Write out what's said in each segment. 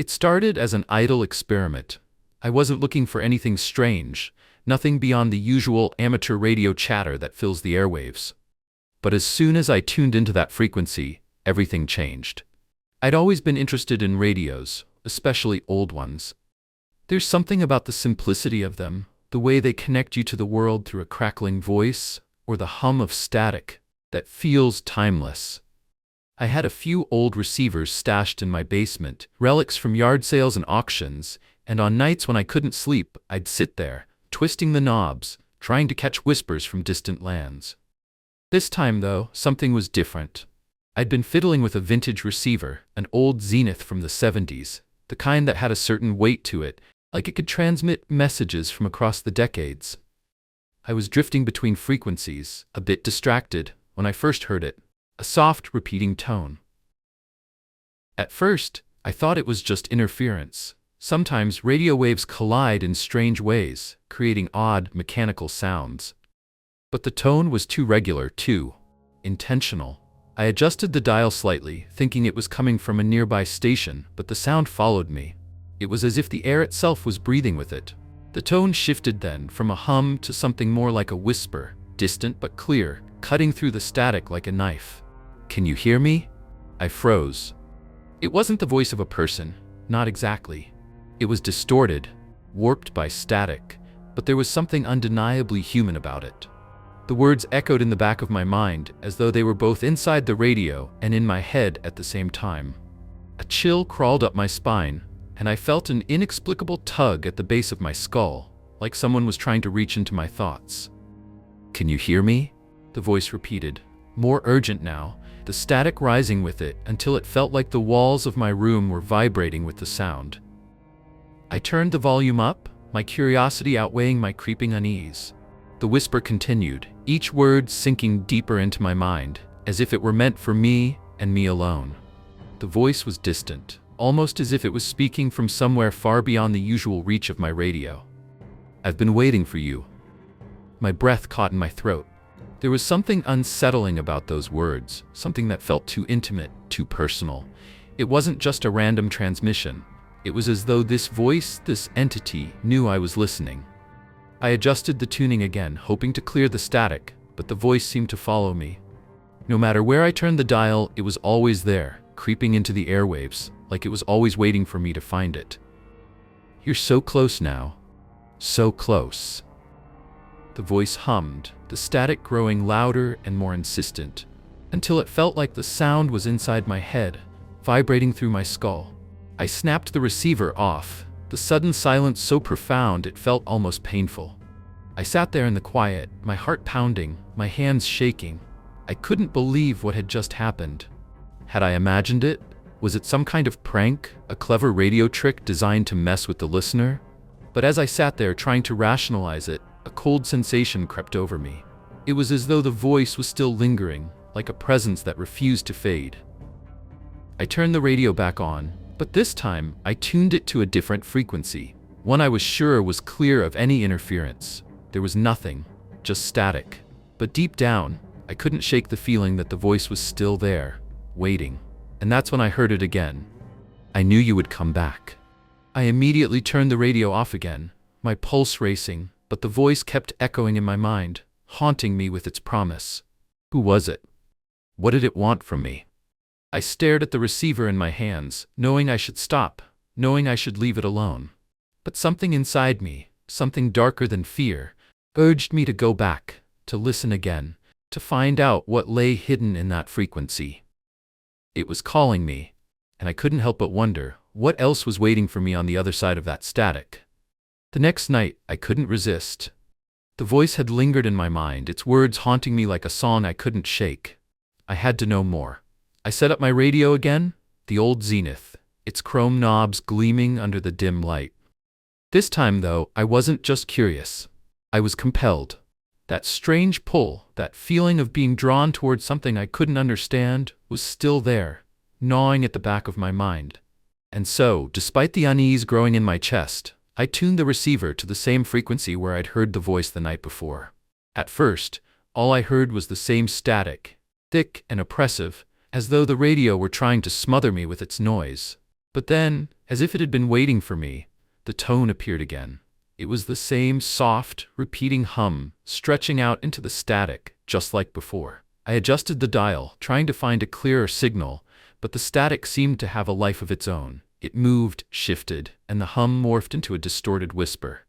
It started as an idle experiment. I wasn't looking for anything strange, nothing beyond the usual amateur radio chatter that fills the airwaves. But as soon as I tuned into that frequency, everything changed. I'd always been interested in radios, especially old ones. There's something about the simplicity of them, the way they connect you to the world through a crackling voice, or the hum of static, that feels timeless. I had a few old receivers stashed in my basement, relics from yard sales and auctions, and on nights when I couldn't sleep, I'd sit there, twisting the knobs, trying to catch whispers from distant lands. This time, though, something was different. I'd been fiddling with a vintage receiver, an old Zenith from the 70s, the kind that had a certain weight to it, like it could transmit messages from across the decades. I was drifting between frequencies, a bit distracted, when I first heard it, a soft, repeating tone. At first, I thought it was just interference. Sometimes radio waves collide in strange ways, creating odd, mechanical sounds. But the tone was too regular, too intentional. I adjusted the dial slightly, thinking it was coming from a nearby station, but the sound followed me. It was as if the air itself was breathing with it. The tone shifted then, from a hum to something more like a whisper, distant but clear, cutting through the static like a knife. "Can you hear me?" I froze. It wasn't the voice of a person, not exactly. It was distorted, warped by static, but there was something undeniably human about it. The words echoed in the back of my mind, as though they were both inside the radio and in my head at the same time. A chill crawled up my spine, and I felt an inexplicable tug at the base of my skull, like someone was trying to reach into my thoughts. "Can you hear me?" the voice repeated, more urgent now, the static rising with it until it felt like the walls of my room were vibrating with the sound. I turned the volume up, my curiosity outweighing my creeping unease. The whisper continued, each word sinking deeper into my mind, as if it were meant for me and me alone. The voice was distant, almost as if it was speaking from somewhere far beyond the usual reach of my radio. "I've been waiting for you." My breath caught in my throat. There was something unsettling about those words, something that felt too intimate, too personal. It wasn't just a random transmission. It was as though this voice, this entity, knew I was listening. I adjusted the tuning again, hoping to clear the static, but the voice seemed to follow me. No matter where I turned the dial, it was always there, creeping into the airwaves, like it was always waiting for me to find it. "You're so close now. So close." The voice hummed, the static growing louder and more insistent, until it felt like the sound was inside my head, vibrating through my skull. I snapped the receiver off, the sudden silence so profound it felt almost painful. I sat there in the quiet, my heart pounding, my hands shaking. I couldn't believe what had just happened. Had I imagined it? Was it some kind of prank, a clever radio trick designed to mess with the listener? But as I sat there trying to rationalize it, a cold sensation crept over me. It was as though the voice was still lingering, like a presence that refused to fade. I turned the radio back on, but this time I tuned it to a different frequency, one I was sure was clear of any interference. There was nothing, just static. But deep down, I couldn't shake the feeling that the voice was still there, waiting. And that's when I heard it again. "I knew you would come back." I immediately turned the radio off again, my pulse racing, but the voice kept echoing in my mind, haunting me with its promise. Who was it? What did it want from me? I stared at the receiver in my hands, knowing I should stop, knowing I should leave it alone. But something inside me, something darker than fear, urged me to go back, to listen again, to find out what lay hidden in that frequency. It was calling me, and I couldn't help but wonder what else was waiting for me on the other side of that static. The next night, I couldn't resist. The voice had lingered in my mind, its words haunting me like a song I couldn't shake. I had to know more. I set up my radio again, the old Zenith, its chrome knobs gleaming under the dim light. This time, though, I wasn't just curious. I was compelled. That strange pull, that feeling of being drawn towards something I couldn't understand, was still there, gnawing at the back of my mind. And so, despite the unease growing in my chest, I tuned the receiver to the same frequency where I'd heard the voice the night before. At first, all I heard was the same static, thick and oppressive, as though the radio were trying to smother me with its noise. But then, As if it had been waiting for me, the tone appeared again. It was the same soft, repeating hum, stretching out into the static, just like before. I adjusted the dial, trying to find a clearer signal, but the static seemed to have a life of its own. It moved, shifted, and the hum morphed into a distorted whisper.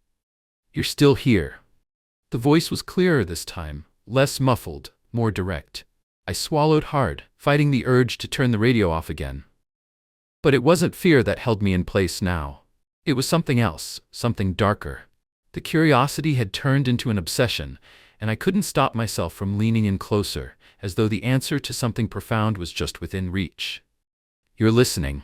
"You're still here." The voice was clearer this time, less muffled, more direct. I swallowed hard, fighting the urge to turn the radio off again. But it wasn't fear that held me in place now. It was something else, something darker. The curiosity had turned into an obsession, and I couldn't stop myself from leaning in closer, as though the answer to something profound was just within reach. "You're listening."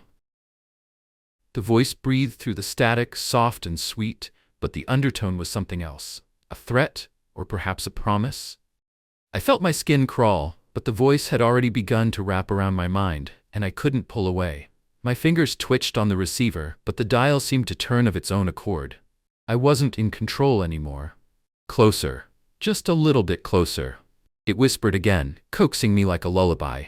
The voice breathed through the static, soft and sweet, but the undertone was something else. A threat, or perhaps a promise? I felt my skin crawl, but the voice had already begun to wrap around my mind, and I couldn't pull away. My fingers twitched on the receiver, but the dial seemed to turn of its own accord. I wasn't in control anymore. "Closer. Just a little bit closer." It whispered again, coaxing me like a lullaby.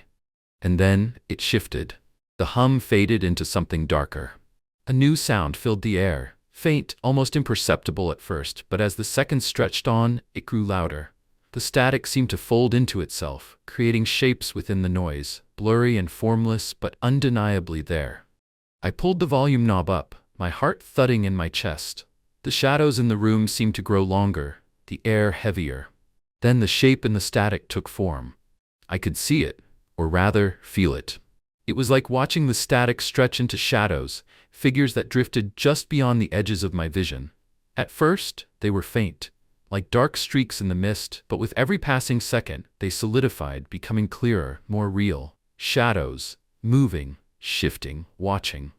And then it shifted. The hum faded into something darker. A new sound filled the air, faint, almost imperceptible at first, but as the seconds stretched on, it grew louder. The static seemed to fold into itself, creating shapes within the noise, blurry and formless, but undeniably there. I pulled the volume knob up, my heart thudding in my chest. The shadows in the room seemed to grow longer, the air heavier. Then the shape in the static took form. I could see it, or rather, feel it. It was like watching the static stretch into shadows, figures that drifted just beyond the edges of my vision. At first, they were faint, like dark streaks in the mist, but with every passing second, they solidified, becoming clearer, more real. Shadows, moving, shifting, watching.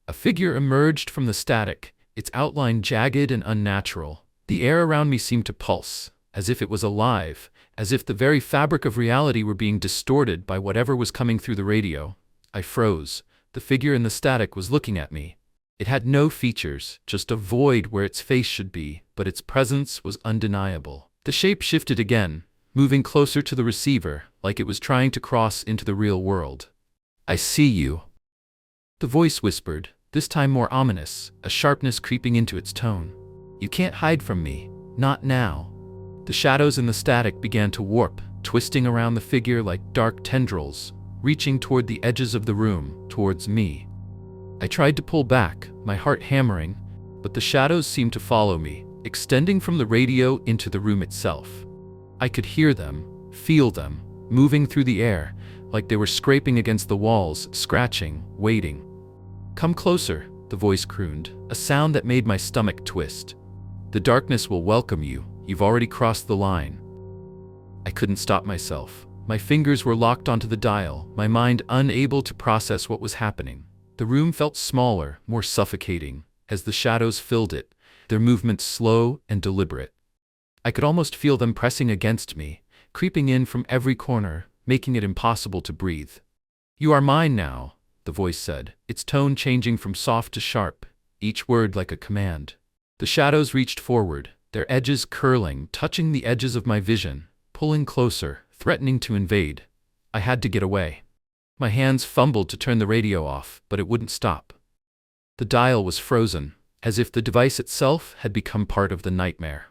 A figure emerged from the static, its outline jagged and unnatural. The air around me seemed to pulse, as if it was alive, as if the very fabric of reality were being distorted by whatever was coming through the radio. I froze. The figure in the static was looking at me. It had no features, just a void where its face should be, but its presence was undeniable. The shape shifted again, moving closer to the receiver, like it was trying to cross into the real world. "I see you," the voice whispered, this time more ominous, a sharpness creeping into its tone. "You can't hide from me, not now." The shadows in the static began to warp, twisting around the figure like dark tendrils, reaching toward the edges of the room, towards me. I tried to pull back, my heart hammering, but the shadows seemed to follow me, extending from the radio into the room itself. I could hear them, feel them, moving through the air, like they were scraping against the walls, scratching, waiting. "Come closer," the voice crooned, a sound that made my stomach twist. "The darkness will welcome you, you've already crossed the line." I couldn't stop myself. My fingers were locked onto the dial, my mind unable to process what was happening. The room felt smaller, more suffocating, as the shadows filled it, their movements slow and deliberate. I could almost feel them pressing against me, creeping in from every corner, making it impossible to breathe. "You are mine now," the voice said, its tone changing from soft to sharp, each word like a command. The shadows reached forward, their edges curling, touching the edges of my vision, pulling closer, threatening to invade. I had to get away. My hands fumbled to turn the radio off, but it wouldn't stop. The dial was frozen, as if the device itself had become part of the nightmare.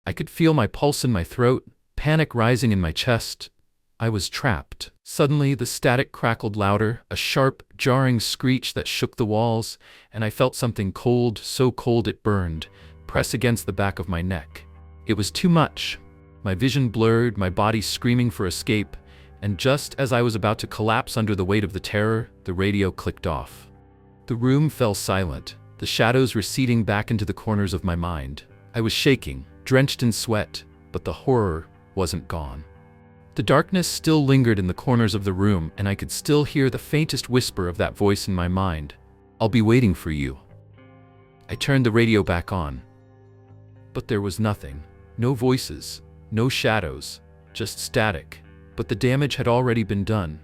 I could feel my pulse in my throat, panic rising in my chest. I was trapped. Suddenly, the static crackled louder, a sharp, jarring screech that shook the walls, and I felt something cold, so cold it burned, press against the back of my neck. It was too much. My vision blurred, my body screaming for escape, and just as I was about to collapse under the weight of the terror, the radio clicked off. The room fell silent, the shadows receding back into the corners of my mind. I was shaking, drenched in sweat, but the horror wasn't gone. The darkness still lingered in the corners of the room, and I could still hear the faintest whisper of that voice in my mind. "I'll be waiting for you." I turned the radio back on. But there was nothing. No voices, no shadows, just static. But the damage had already been done.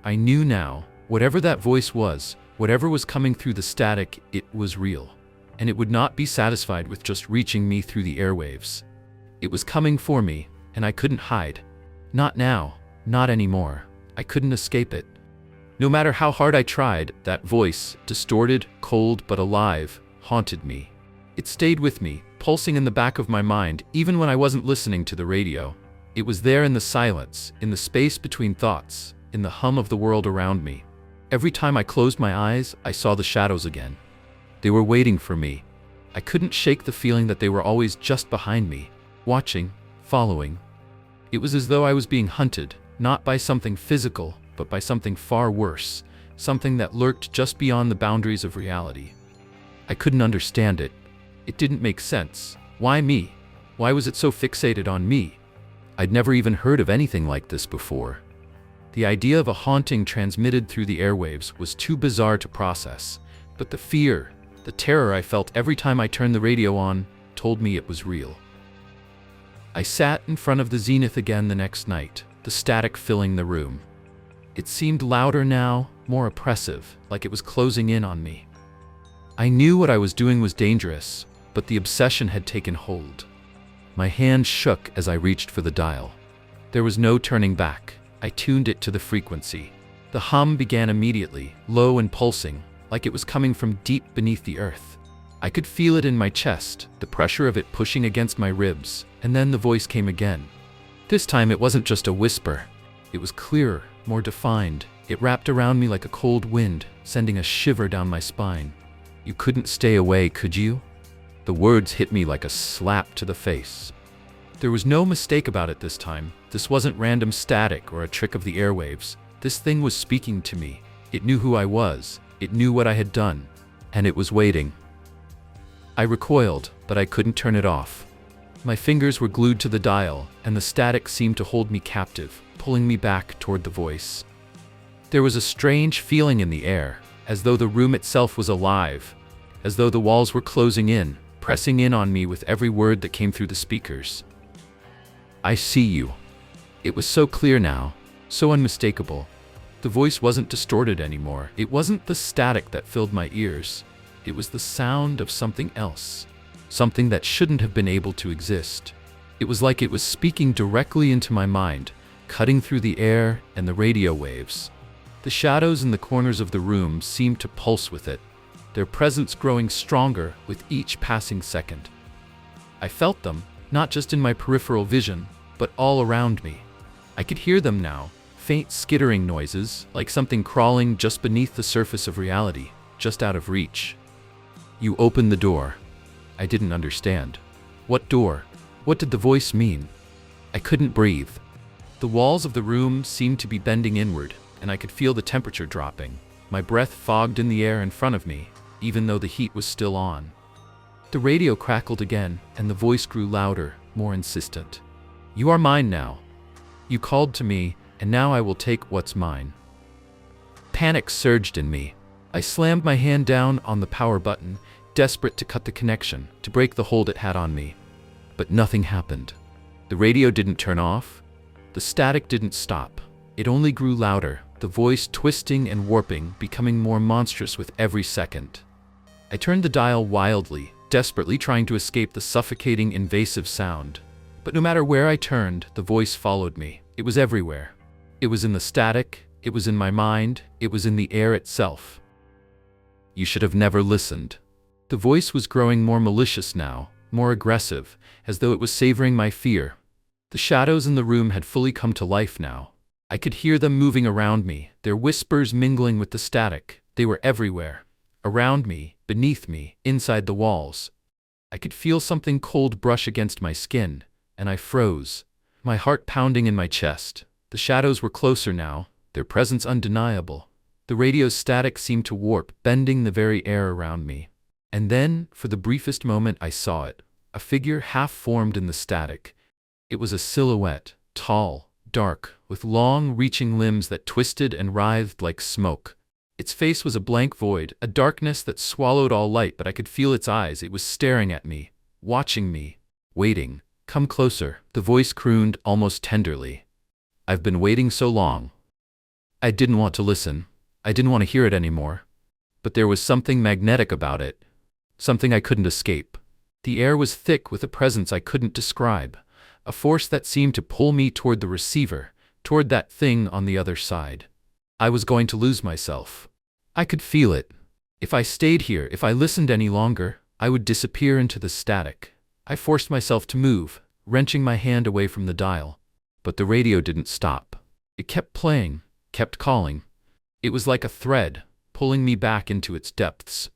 I knew now, whatever that voice was, whatever was coming through the static, it was real. And it would not be satisfied with just reaching me through the airwaves. It was coming for me, and I couldn't hide. Not now, not anymore. I couldn't escape it. No matter how hard I tried, that voice, distorted, cold but alive, haunted me. It stayed with me, pulsing in the back of my mind, even when I wasn't listening to the radio. It was there in the silence, in the space between thoughts, in the hum of the world around me. Every time I closed my eyes, I saw the shadows again. They were waiting for me. I couldn't shake the feeling that they were always just behind me, watching, following. It was as though I was being hunted, not by something physical, but by something far worse, something that lurked just beyond the boundaries of reality. I couldn't understand it. It didn't make sense. Why me? Why was it so fixated on me? I'd never even heard of anything like this before. The idea of a haunting transmitted through the airwaves was too bizarre to process, but the fear, the terror I felt every time I turned the radio on, told me it was real. I sat in front of the zenith again the next night, the static filling the room. It seemed louder now, more oppressive, like it was closing in on me. I knew what I was doing was dangerous, but the obsession had taken hold. My hand shook as I reached for the dial. There was no turning back. I tuned it to the frequency. The hum began immediately, low and pulsing, like it was coming from deep beneath the earth. I could feel it in my chest, the pressure of it pushing against my ribs, and then the voice came again. This time it wasn't just a whisper. It was clearer, more defined. It wrapped around me like a cold wind, sending a shiver down my spine. "You couldn't stay away, could you?" The words hit me like a slap to the face. There was no mistake about it this time. This wasn't random static or a trick of the airwaves. This thing was speaking to me. It knew who I was. It knew what I had done. And it was waiting. I recoiled, but I couldn't turn it off. My fingers were glued to the dial, and the static seemed to hold me captive, pulling me back toward the voice. There was a strange feeling in the air, as though the room itself was alive, as though the walls were closing in, pressing in on me with every word that came through the speakers. "I see you." It was so clear now, so unmistakable. The voice wasn't distorted anymore. It wasn't the static that filled my ears. It was the sound of something else, something that shouldn't have been able to exist. It was like it was speaking directly into my mind, cutting through the air and the radio waves. The shadows in the corners of the room seemed to pulse with it, their presence growing stronger with each passing second. I felt them, not just in my peripheral vision, but all around me. I could hear them now, faint skittering noises, like something crawling just beneath the surface of reality, just out of reach. "You opened the door." I didn't understand. What door? What did the voice mean? I couldn't breathe. The walls of the room seemed to be bending inward, and I could feel the temperature dropping. My breath fogged in the air in front of me, even though the heat was still on. The radio crackled again, and the voice grew louder, more insistent. "You are mine now. You called to me, and now I will take what's mine." Panic surged in me. I slammed my hand down on the power button, desperate to cut the connection, to break the hold it had on me. But nothing happened. The radio didn't turn off. The static didn't stop. It only grew louder, the voice twisting and warping, becoming more monstrous with every second. I turned the dial wildly, desperately trying to escape the suffocating, invasive sound. But no matter where I turned, the voice followed me. It was everywhere. It was in the static, it was in my mind, it was in the air itself. "You should have never listened." The voice was growing more malicious now, more aggressive, as though it was savoring my fear. The shadows in the room had fully come to life now. I could hear them moving around me, their whispers mingling with the static. They were everywhere. Around me, beneath me, inside the walls. I could feel something cold brush against my skin, and I froze, my heart pounding in my chest. The shadows were closer now, their presence undeniable. The radio's static seemed to warp, bending the very air around me. And then, for the briefest moment, I saw it, a figure half-formed in the static. It was a silhouette, tall, dark, with long, reaching limbs that twisted and writhed like smoke. Its face was a blank void, a darkness that swallowed all light, but I could feel its eyes. It was staring at me, watching me, waiting. "Come closer," the voice crooned almost tenderly. "I've been waiting so long." I didn't want to listen. I didn't want to hear it anymore. But there was something magnetic about it, something I couldn't escape. The air was thick with a presence I couldn't describe, a force that seemed to pull me toward the receiver, toward that thing on the other side. I was going to lose myself. I could feel it. If I stayed here, if I listened any longer, I would disappear into the static. I forced myself to move, wrenching my hand away from the dial. But the radio didn't stop. It kept playing, kept calling. It was like a thread, pulling me back into its depths.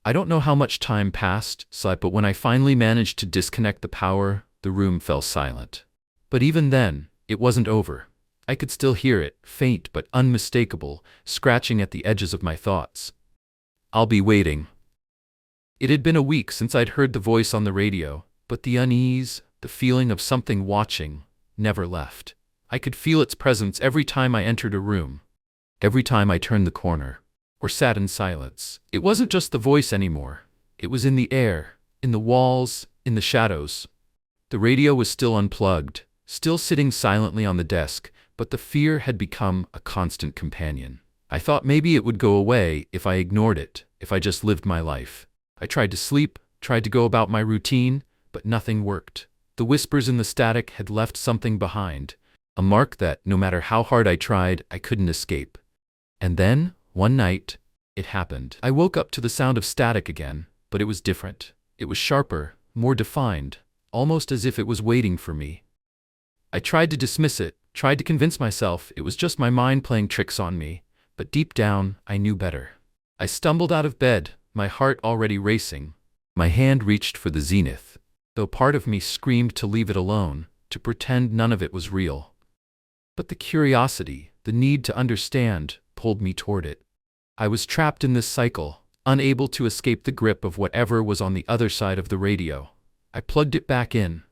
I don't know how much time passed, but when I finally managed to disconnect the power, the room fell silent. But even then, it wasn't over. I could still hear it, faint but unmistakable, scratching at the edges of my thoughts. I'll be waiting. It had been a week since I'd heard the voice on the radio, but the unease, the feeling of something watching, never left. I could feel its presence every time I entered a room, every time I turned the corner, or sat in silence. It wasn't just the voice anymore. It was in the air, in the walls, in the shadows. The radio was still unplugged, still sitting silently on the desk, but the fear had become a constant companion. I thought maybe it would go away if I ignored it, if I just lived my life. I tried to sleep, tried to go about my routine, but nothing worked. The whispers in the static had left something behind, a mark that, no matter how hard I tried, I couldn't escape. And then, one night, it happened. I woke up to the sound of static again, but it was different. It was sharper, more defined, almost as if it was waiting for me. I tried to dismiss it, tried to convince myself it was just my mind playing tricks on me, but deep down, I knew better. I stumbled out of bed, my heart already racing. My hand reached for the zenith, though part of me screamed to leave it alone, to pretend none of it was real. But the curiosity, the need to understand, pulled me toward it. I was trapped in this cycle, unable to escape the grip of whatever was on the other side of the radio. I plugged it back in.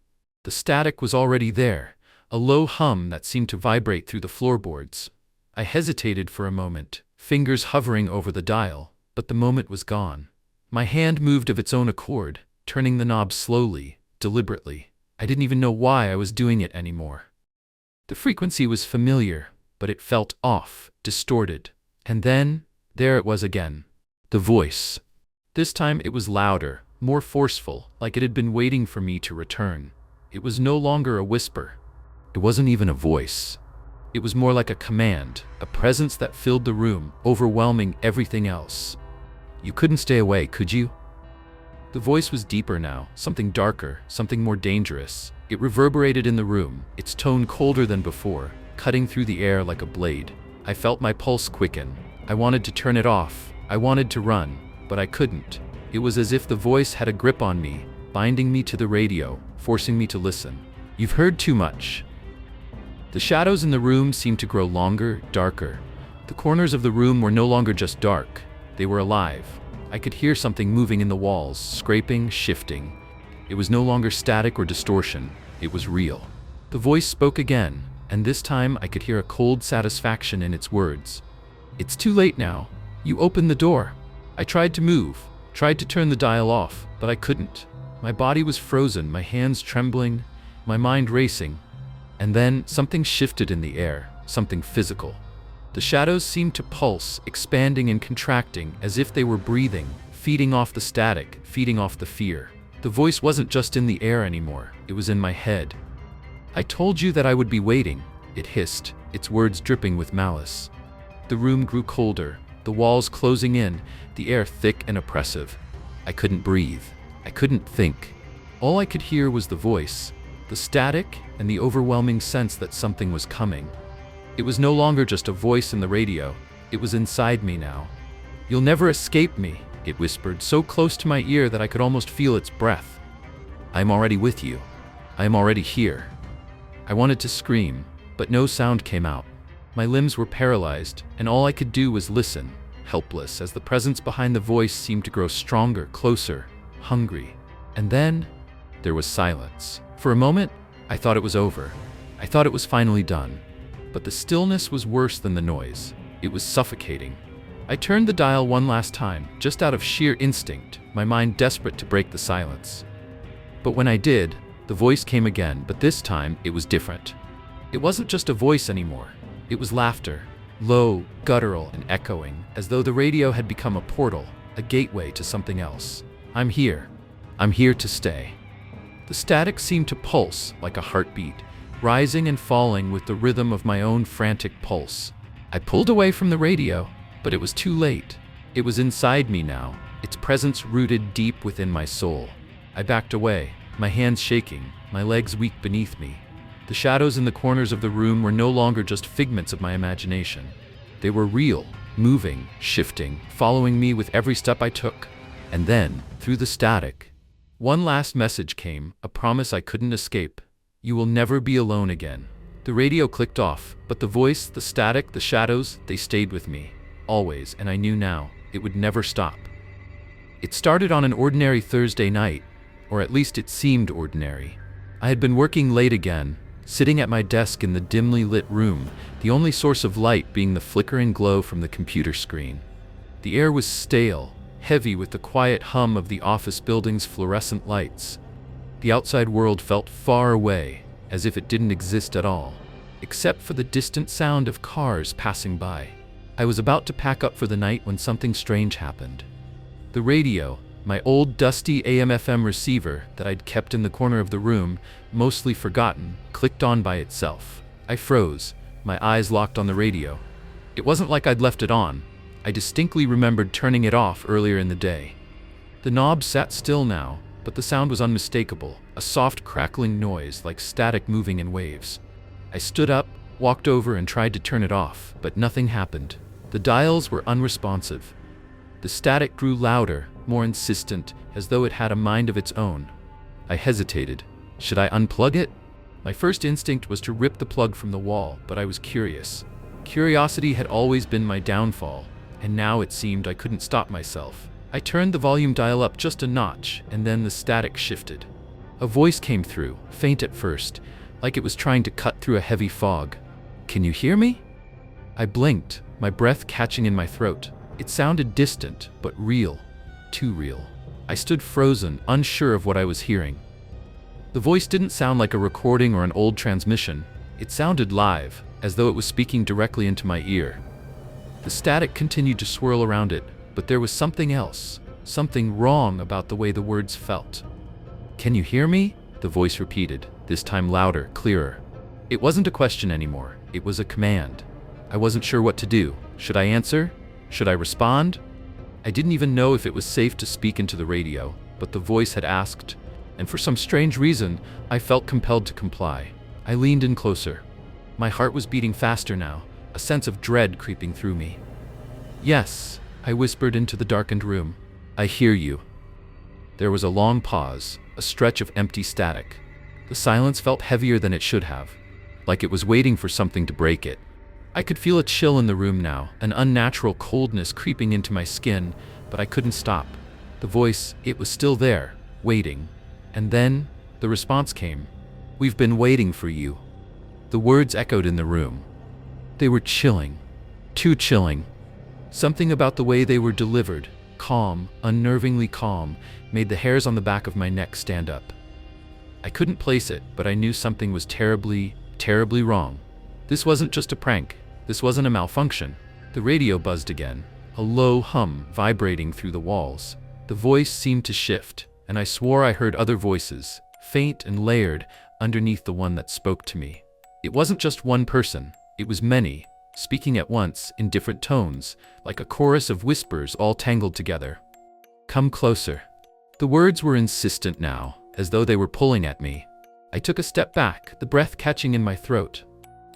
The static was already there, a low hum that seemed to vibrate through the floorboards. I hesitated for a moment, fingers hovering over the dial, but the moment was gone. My hand moved of its own accord, turning the knob slowly, deliberately. I didn't even know why I was doing it anymore. The frequency was familiar, but it felt off, distorted. And then, there it was again. The voice. This time it was louder, more forceful, like it had been waiting for me to return. It was no longer a whisper. It wasn't even a voice. It was more like a command, a presence that filled the room, overwhelming everything else. You couldn't stay away, could you? The voice was deeper now, something darker, something more dangerous. It reverberated in the room, its tone colder than before, cutting through the air like a blade. I felt my pulse quicken. I wanted to turn it off. I wanted to run, but I couldn't. It was as if the voice had a grip on me, binding me to the radio, forcing me to listen. You've heard too much. The shadows in the room seemed to grow longer, darker. The corners of the room were no longer just dark. They were alive. I could hear something moving in the walls, scraping, shifting. It was no longer static or distortion. It was real. The voice spoke again, and this time I could hear a cold satisfaction in its words. It's too late now. You opened the door. I tried to move, tried to turn the dial off, but I couldn't. My body was frozen, my hands trembling, my mind racing. And then something shifted in the air, something physical. The shadows seemed to pulse, expanding and contracting, as if they were breathing, feeding off the static, feeding off the fear. The voice wasn't just in the air anymore, it was in my head. I told you that I would be waiting, it hissed, its words dripping with malice. The room grew colder, the walls closing in, the air thick and oppressive. I couldn't breathe. I couldn't think. All I could hear was the voice, the static, and the overwhelming sense that something was coming. It was no longer just a voice in the radio, it was inside me now. You'll never escape me, it whispered, so close to my ear that I could almost feel its breath. I'm already with you. I am already here. I wanted to scream, but no sound came out. My limbs were paralyzed, and all I could do was listen, helpless, as the presence behind the voice seemed to grow stronger, closer, hungry. And then, there was silence. For a moment, I thought it was over. I thought it was finally done. But the stillness was worse than the noise. It was suffocating. I turned the dial one last time, just out of sheer instinct, my mind desperate to break the silence. But when I did, the voice came again, but this time it was different. It wasn't just a voice anymore. It was laughter, low, guttural, and echoing, as though the radio had become a portal, a gateway to something else. I'm here. I'm here to stay. The static seemed to pulse like a heartbeat, rising and falling with the rhythm of my own frantic pulse. I pulled away from the radio, but it was too late. It was inside me now, its presence rooted deep within my soul. I backed away, my hands shaking, my legs weak beneath me. The shadows in the corners of the room were no longer just figments of my imagination. They were real, moving, shifting, following me with every step I took. And then, through the static, one last message came, a promise I couldn't escape. You will never be alone again. The radio clicked off, but the voice, the static, the shadows, they stayed with me. Always, and I knew now, it would never stop. It started on an ordinary Thursday night, or at least it seemed ordinary. I had been working late again, sitting at my desk in the dimly lit room, the only source of light being the flickering glow from the computer screen. The air was stale, heavy with the quiet hum of the office building's fluorescent lights. The outside world felt far away, as if it didn't exist at all, except for the distant sound of cars passing by. I was about to pack up for the night when something strange happened. The radio, my old dusty AM/FM receiver that I'd kept in the corner of the room, mostly forgotten, clicked on by itself. I froze, my eyes locked on the radio. It wasn't like I'd left it on. I distinctly remembered turning it off earlier in the day. The knob sat still now, but the sound was unmistakable, a soft crackling noise like static moving in waves. I stood up, walked over and tried to turn it off, but nothing happened. The dials were unresponsive. The static grew louder, more insistent, as though it had a mind of its own. I hesitated. Should I unplug it? My first instinct was to rip the plug from the wall, but I was curious. Curiosity had always been my downfall, and now it seemed I couldn't stop myself. I turned the volume dial up just a notch, and then the static shifted. A voice came through, faint at first, like it was trying to cut through a heavy fog. "Can you hear me?" I blinked, my breath catching in my throat. It sounded distant, but real. Too real. I stood frozen, unsure of what I was hearing. The voice didn't sound like a recording or an old transmission. It sounded live, as though it was speaking directly into my ear. The static continued to swirl around it, but there was something else, something wrong about the way the words felt. "Can you hear me?" the voice repeated, this time louder, clearer. It wasn't a question anymore, it was a command. I wasn't sure what to do. Should I answer? Should I respond? I didn't even know if it was safe to speak into the radio, but the voice had asked, and for some strange reason, I felt compelled to comply. I leaned in closer. My heart was beating faster now, a sense of dread creeping through me. "Yes," I whispered into the darkened room. "I hear you." There was a long pause, a stretch of empty static. The silence felt heavier than it should have, like it was waiting for something to break it. I could feel a chill in the room now, an unnatural coldness creeping into my skin, but I couldn't stop. The voice, it was still there, waiting. And then, the response came. "We've been waiting for you." The words echoed in the room. They were chilling. Too chilling. Something about the way they were delivered, calm, unnervingly calm, made the hairs on the back of my neck stand up. I couldn't place it, but I knew something was terribly, terribly wrong. This wasn't just a prank. This wasn't a malfunction. The radio buzzed again, a low hum vibrating through the walls. The voice seemed to shift, and I swore I heard other voices, faint and layered, underneath the one that spoke to me. It wasn't just one person, it was many, speaking at once in different tones, like a chorus of whispers all tangled together. "Come closer." The words were insistent now, as though they were pulling at me. I took a step back, the breath catching in my throat.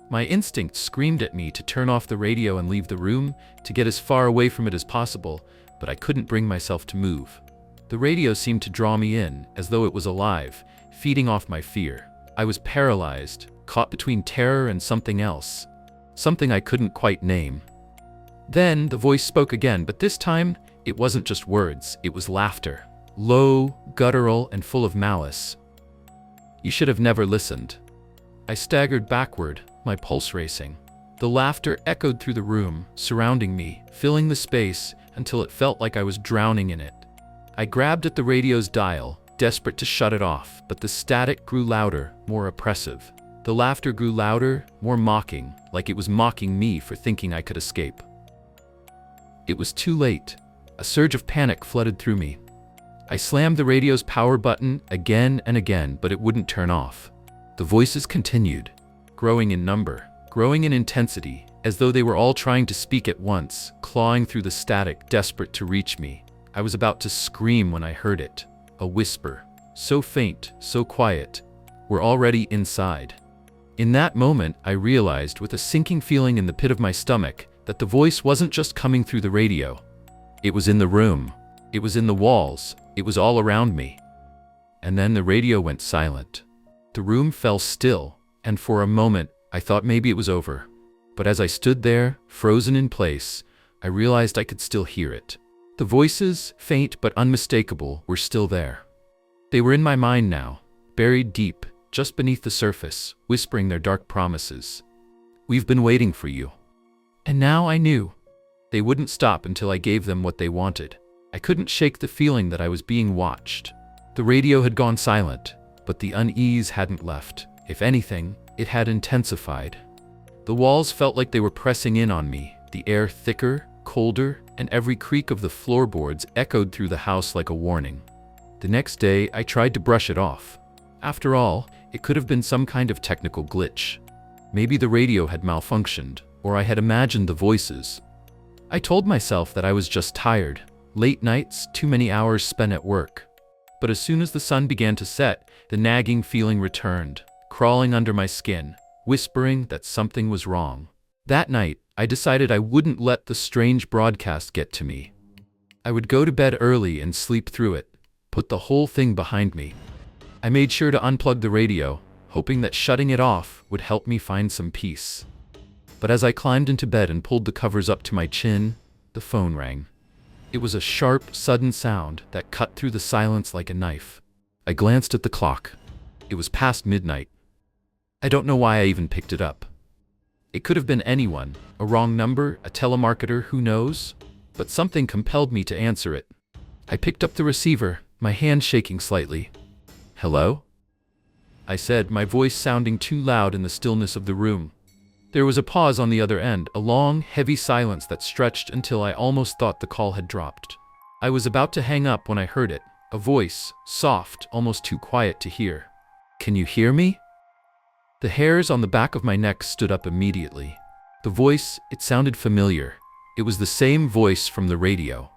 My instinct screamed at me to turn off the radio and leave the room, to get as far away from it as possible, but I couldn't bring myself to move. The radio seemed to draw me in, as though it was alive, feeding off my fear. I was paralyzed, caught between terror and something else, something I couldn't quite name. Then the voice spoke again, but this time, it wasn't just words, it was laughter. Low, guttural, and full of malice. "You should have never listened." I staggered backward, my pulse racing. The laughter echoed through the room, surrounding me, filling the space until it felt like I was drowning in it. I grabbed at the radio's dial, desperate to shut it off, but the static grew louder, more oppressive. The laughter grew louder, more mocking, like it was mocking me for thinking I could escape. It was too late. A surge of panic flooded through me. I slammed the radio's power button again and again, but it wouldn't turn off. The voices continued, growing in number, growing in intensity, as though they were all trying to speak at once, clawing through the static, desperate to reach me. I was about to scream when I heard it. A whisper. So faint, so quiet. We're already inside. In that moment, I realized, with a sinking feeling in the pit of my stomach, that the voice wasn't just coming through the radio. It was in the room. It was in the walls. It was all around me. And then the radio went silent. The room fell still, and for a moment, I thought maybe it was over. But as I stood there, frozen in place, I realized I could still hear it. The voices, faint but unmistakable, were still there. They were in my mind now, buried deep, just beneath the surface, whispering their dark promises. We've been waiting for you. And now I knew. They wouldn't stop until I gave them what they wanted. I couldn't shake the feeling that I was being watched. The radio had gone silent, but the unease hadn't left. If anything, it had intensified. The walls felt like they were pressing in on me, the air thicker, colder, and every creak of the floorboards echoed through the house like a warning. The next day, I tried to brush it off. After all, it could have been some kind of technical glitch. Maybe the radio had malfunctioned, or I had imagined the voices. I told myself that I was just tired. Late nights, too many hours spent at work. But as soon as the sun began to set, the nagging feeling returned, crawling under my skin, whispering that something was wrong. That night, I decided I wouldn't let the strange broadcast get to me. I would go to bed early and sleep through it, put the whole thing behind me. I made sure to unplug the radio, hoping that shutting it off would help me find some peace. But as I climbed into bed and pulled the covers up to my chin, the phone rang. It was a sharp, sudden sound that cut through the silence like a knife. I glanced at the clock. It was past midnight. I don't know why I even picked it up. It could have been anyone, a wrong number, a telemarketer, who knows? But something compelled me to answer it. I picked up the receiver, my hand shaking slightly. "Hello?" I said, my voice sounding too loud in the stillness of the room. There was a pause on the other end, a long, heavy silence that stretched until I almost thought the call had dropped. I was about to hang up when I heard it, a voice, soft, almost too quiet to hear. "Can you hear me?" The hairs on the back of my neck stood up immediately. The voice, it sounded familiar. It was the same voice from the radio.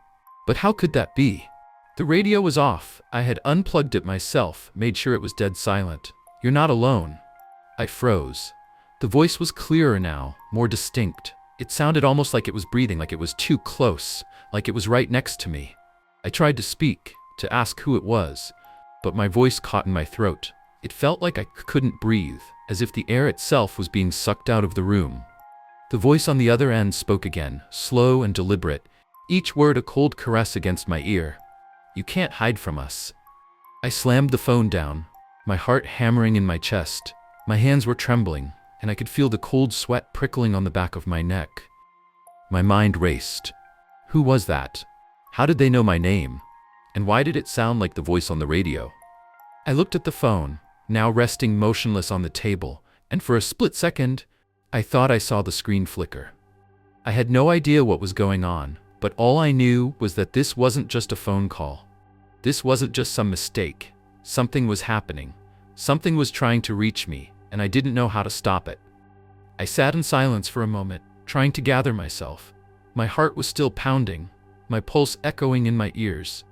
But how could that be? The radio was off. I had unplugged it myself, made sure it was dead silent. "You're not alone." I froze. The voice was clearer now, more distinct. It sounded almost like it was breathing, like it was too close, like it was right next to me. I tried to speak, to ask who it was, but my voice caught in my throat. It felt like I couldn't breathe, as if the air itself was being sucked out of the room. The voice on the other end spoke again, slow and deliberate, each word a cold caress against my ear. "You can't hide from us." I slammed the phone down, my heart hammering in my chest. My hands were trembling, and I could feel the cold sweat prickling on the back of my neck. My mind raced. Who was that? How did they know my name? And why did it sound like the voice on the radio? I looked at the phone, now resting motionless on the table, and for a split second, I thought I saw the screen flicker. I had no idea what was going on, but all I knew was that this wasn't just a phone call. This wasn't just some mistake. Something was happening. Something was trying to reach me, and I didn't know how to stop it. I sat in silence for a moment, trying to gather myself. My heart was still pounding, my pulse echoing in my ears.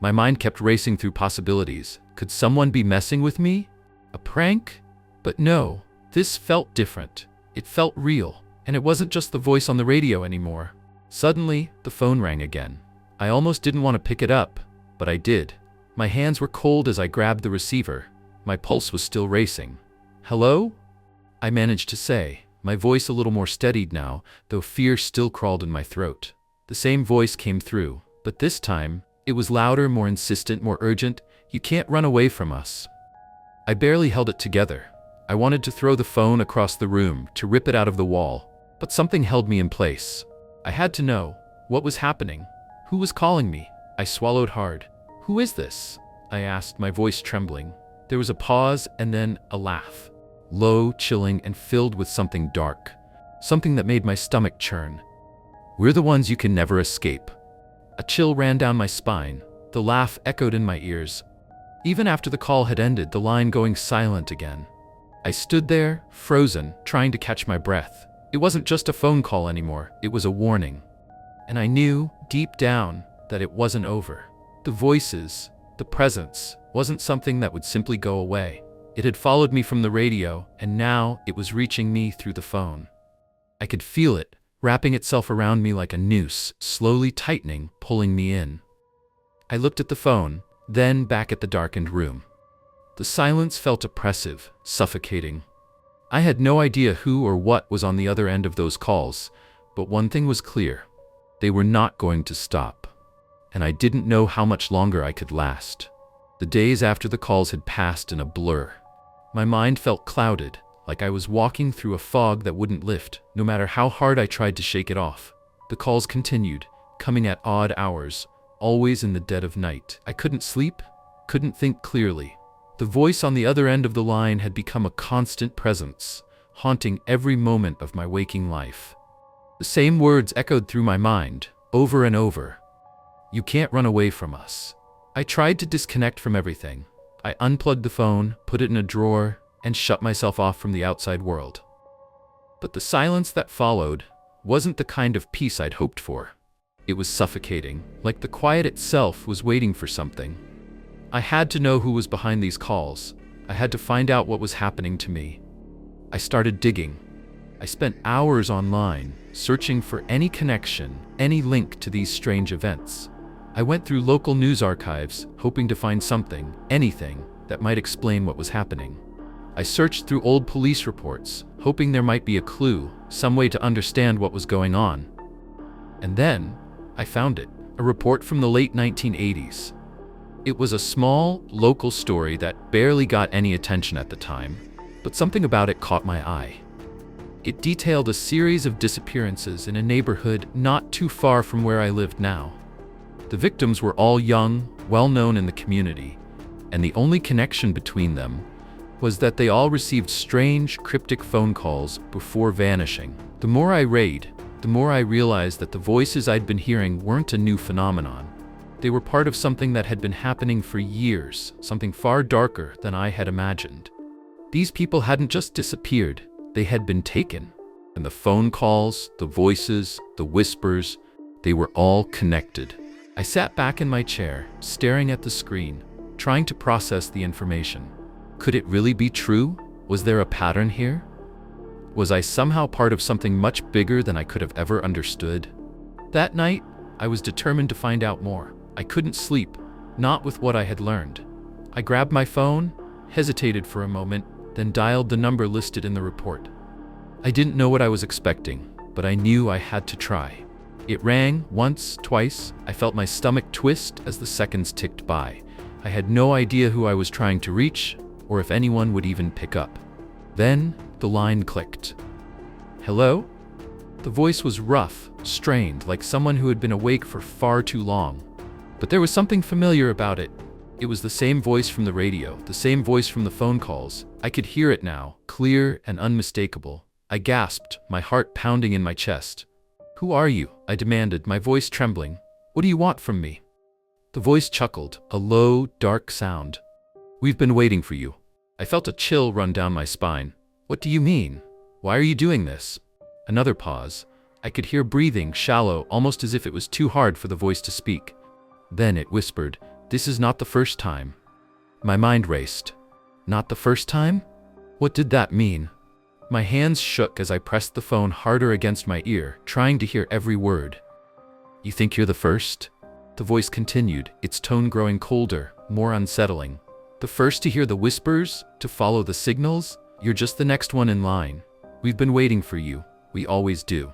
My mind kept racing through possibilities. Could someone be messing with me? A prank? But no, this felt different. It felt real, and it wasn't just the voice on the radio anymore. Suddenly, the phone rang again. I almost didn't want to pick it up, but I did. My hands were cold as I grabbed the receiver. My pulse was still racing. "Hello?" I managed to say, my voice a little more steadied now, though fear still crawled in my throat. The same voice came through, but this time, it was louder, more insistent, more urgent. "You can't run away from us." I barely held it together. I wanted to throw the phone across the room, to rip it out of the wall, but something held me in place. I had to know what was happening. Who was calling me? I swallowed hard. "Who is this?" I asked, my voice trembling. There was a pause and then a laugh. Low, chilling, and filled with something dark. Something that made my stomach churn. "We're the ones you can never escape." A chill ran down my spine. The laugh echoed in my ears. Even after the call had ended, the line going silent again. I stood there, frozen, trying to catch my breath. It wasn't just a phone call anymore, it was a warning. And I knew, deep down, that it wasn't over. The voices, the presence, wasn't something that would simply go away. It had followed me from the radio, and now it was reaching me through the phone. I could feel it, wrapping itself around me like a noose, slowly tightening, pulling me in. I looked at the phone, then back at the darkened room. The silence felt oppressive, suffocating. I had no idea who or what was on the other end of those calls, but one thing was clear. They were not going to stop. And I didn't know how much longer I could last. The days after the calls had passed in a blur. My mind felt clouded, like I was walking through a fog that wouldn't lift, no matter how hard I tried to shake it off. The calls continued, coming at odd hours, always in the dead of night. I couldn't sleep, couldn't think clearly. The voice on the other end of the line had become a constant presence, haunting every moment of my waking life. The same words echoed through my mind, over and over. You can't run away from us. I tried to disconnect from everything. I unplugged the phone, put it in a drawer, and shut myself off from the outside world. But the silence that followed wasn't the kind of peace I'd hoped for. It was suffocating, like the quiet itself was waiting for something. I had to know who was behind these calls. I had to find out what was happening to me. I started digging. I spent hours online, searching for any connection, any link to these strange events. I went through local news archives, hoping to find something, anything, that might explain what was happening. I searched through old police reports, hoping there might be a clue, some way to understand what was going on. And then, I found it, a report from the late 1980s. It was a small, local story that barely got any attention at the time, but something about it caught my eye. It detailed a series of disappearances in a neighborhood not too far from where I lived now. The victims were all young, well-known in the community, and the only connection between them was that they all received strange, cryptic phone calls before vanishing. The more I read, the more I realized that the voices I'd been hearing weren't a new phenomenon. They were part of something that had been happening for years, something far darker than I had imagined. These people hadn't just disappeared, they had been taken. And the phone calls, the voices, the whispers, they were all connected. I sat back in my chair, staring at the screen, trying to process the information. Could it really be true? Was there a pattern here? Was I somehow part of something much bigger than I could have ever understood? That night, I was determined to find out more. I couldn't sleep, not with what I had learned. I grabbed my phone, hesitated for a moment, then dialed the number listed in the report. I didn't know what I was expecting, but I knew I had to try. It rang once, twice. I felt my stomach twist as the seconds ticked by. I had no idea who I was trying to reach, or if anyone would even pick up. Then, the line clicked. Hello? The voice was rough, strained, like someone who had been awake for far too long. But there was something familiar about it. It was the same voice from the radio, the same voice from the phone calls. I could hear it now, clear and unmistakable. I gasped, my heart pounding in my chest. Who are you? I demanded, my voice trembling. What do you want from me? The voice chuckled, a low, dark sound. We've been waiting for you. I felt a chill run down my spine. What do you mean? Why are you doing this? Another pause. I could hear breathing, shallow, almost as if it was too hard for the voice to speak. Then it whispered, "This is not the first time." My mind raced. Not the first time? What did that mean? My hands shook as I pressed the phone harder against my ear, trying to hear every word. You think you're the first? The voice continued, its tone growing colder, more unsettling. The first to hear the whispers, to follow the signals? You're just the next one in line. We've been waiting for you. We always do.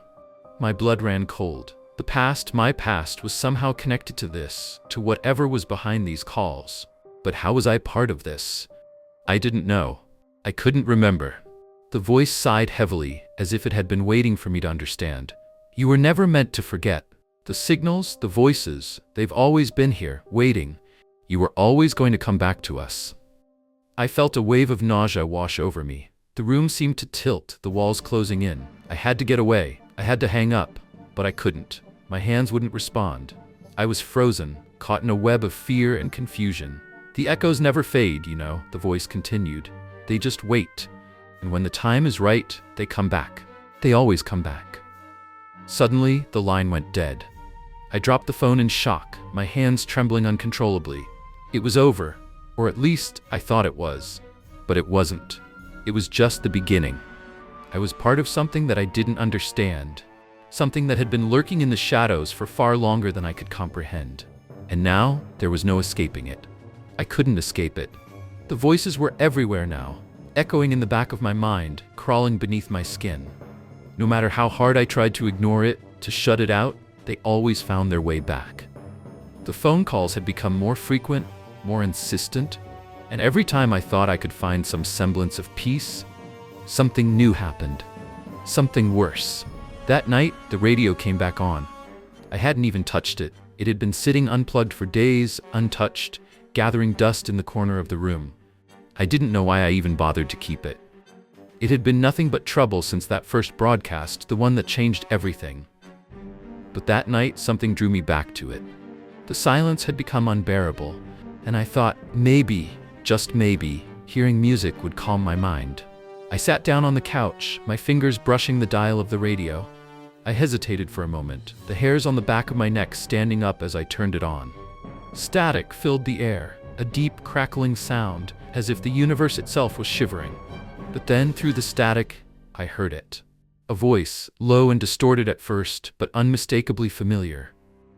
My blood ran cold. The past, my past, was somehow connected to this, to whatever was behind these calls. But how was I part of this? I didn't know. I couldn't remember. The voice sighed heavily, as if it had been waiting for me to understand. You were never meant to forget. The signals, the voices, they've always been here, waiting. You were always going to come back to us. I felt a wave of nausea wash over me. The room seemed to tilt, the walls closing in. I had to get away. I had to hang up, but I couldn't. My hands wouldn't respond. I was frozen, caught in a web of fear and confusion. The echoes never fade, you know, the voice continued. They just wait. And when the time is right, they come back. They always come back. Suddenly, the line went dead. I dropped the phone in shock, my hands trembling uncontrollably. It was over, or at least I thought it was. But it wasn't. It was just the beginning. I was part of something that I didn't understand, something that had been lurking in the shadows for far longer than I could comprehend. And now, there was no escaping it. I couldn't escape it. The voices were everywhere now, echoing in the back of my mind, crawling beneath my skin. No matter how hard I tried to ignore it, to shut it out, they always found their way back. The phone calls had become more frequent, more insistent, and every time I thought I could find some semblance of peace, something new happened. Something worse. That night, the radio came back on. I hadn't even touched it. It had been sitting unplugged for days, untouched, gathering dust in the corner of the room. I didn't know why I even bothered to keep it. It had been nothing but trouble since that first broadcast, the one that changed everything. But that night, something drew me back to it. The silence had become unbearable, and I thought, maybe, just maybe, hearing music would calm my mind. I sat down on the couch, my fingers brushing the dial of the radio. I hesitated for a moment, the hairs on the back of my neck standing up as I turned it on. Static filled the air, a deep, crackling sound, as if the universe itself was shivering. But then, through the static, I heard it. A voice, low and distorted at first, but unmistakably familiar.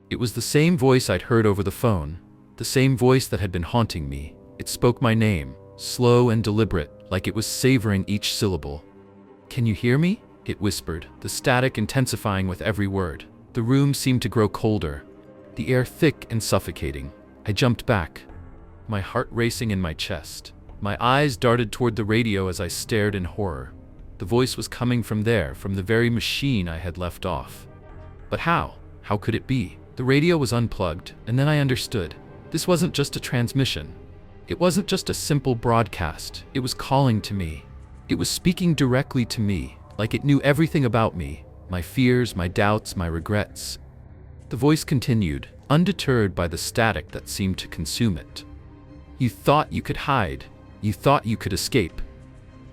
It was the same voice I'd heard over the phone, the same voice that had been haunting me. It spoke my name, slow and deliberate, like it was savoring each syllable. "Can you hear me?" it whispered, the static intensifying with every word. The room seemed to grow colder, the air thick and suffocating. I jumped back, my heart racing in my chest. My eyes darted toward the radio as I stared in horror. The voice was coming from there, from the very machine I had left off. But how? How could it be? The radio was unplugged, and then I understood. This wasn't just a transmission. It wasn't just a simple broadcast. It was calling to me. It was speaking directly to me, like it knew everything about me, my fears, my doubts, my regrets. The voice continued, undeterred by the static that seemed to consume it. "You thought you could hide. You thought you could escape."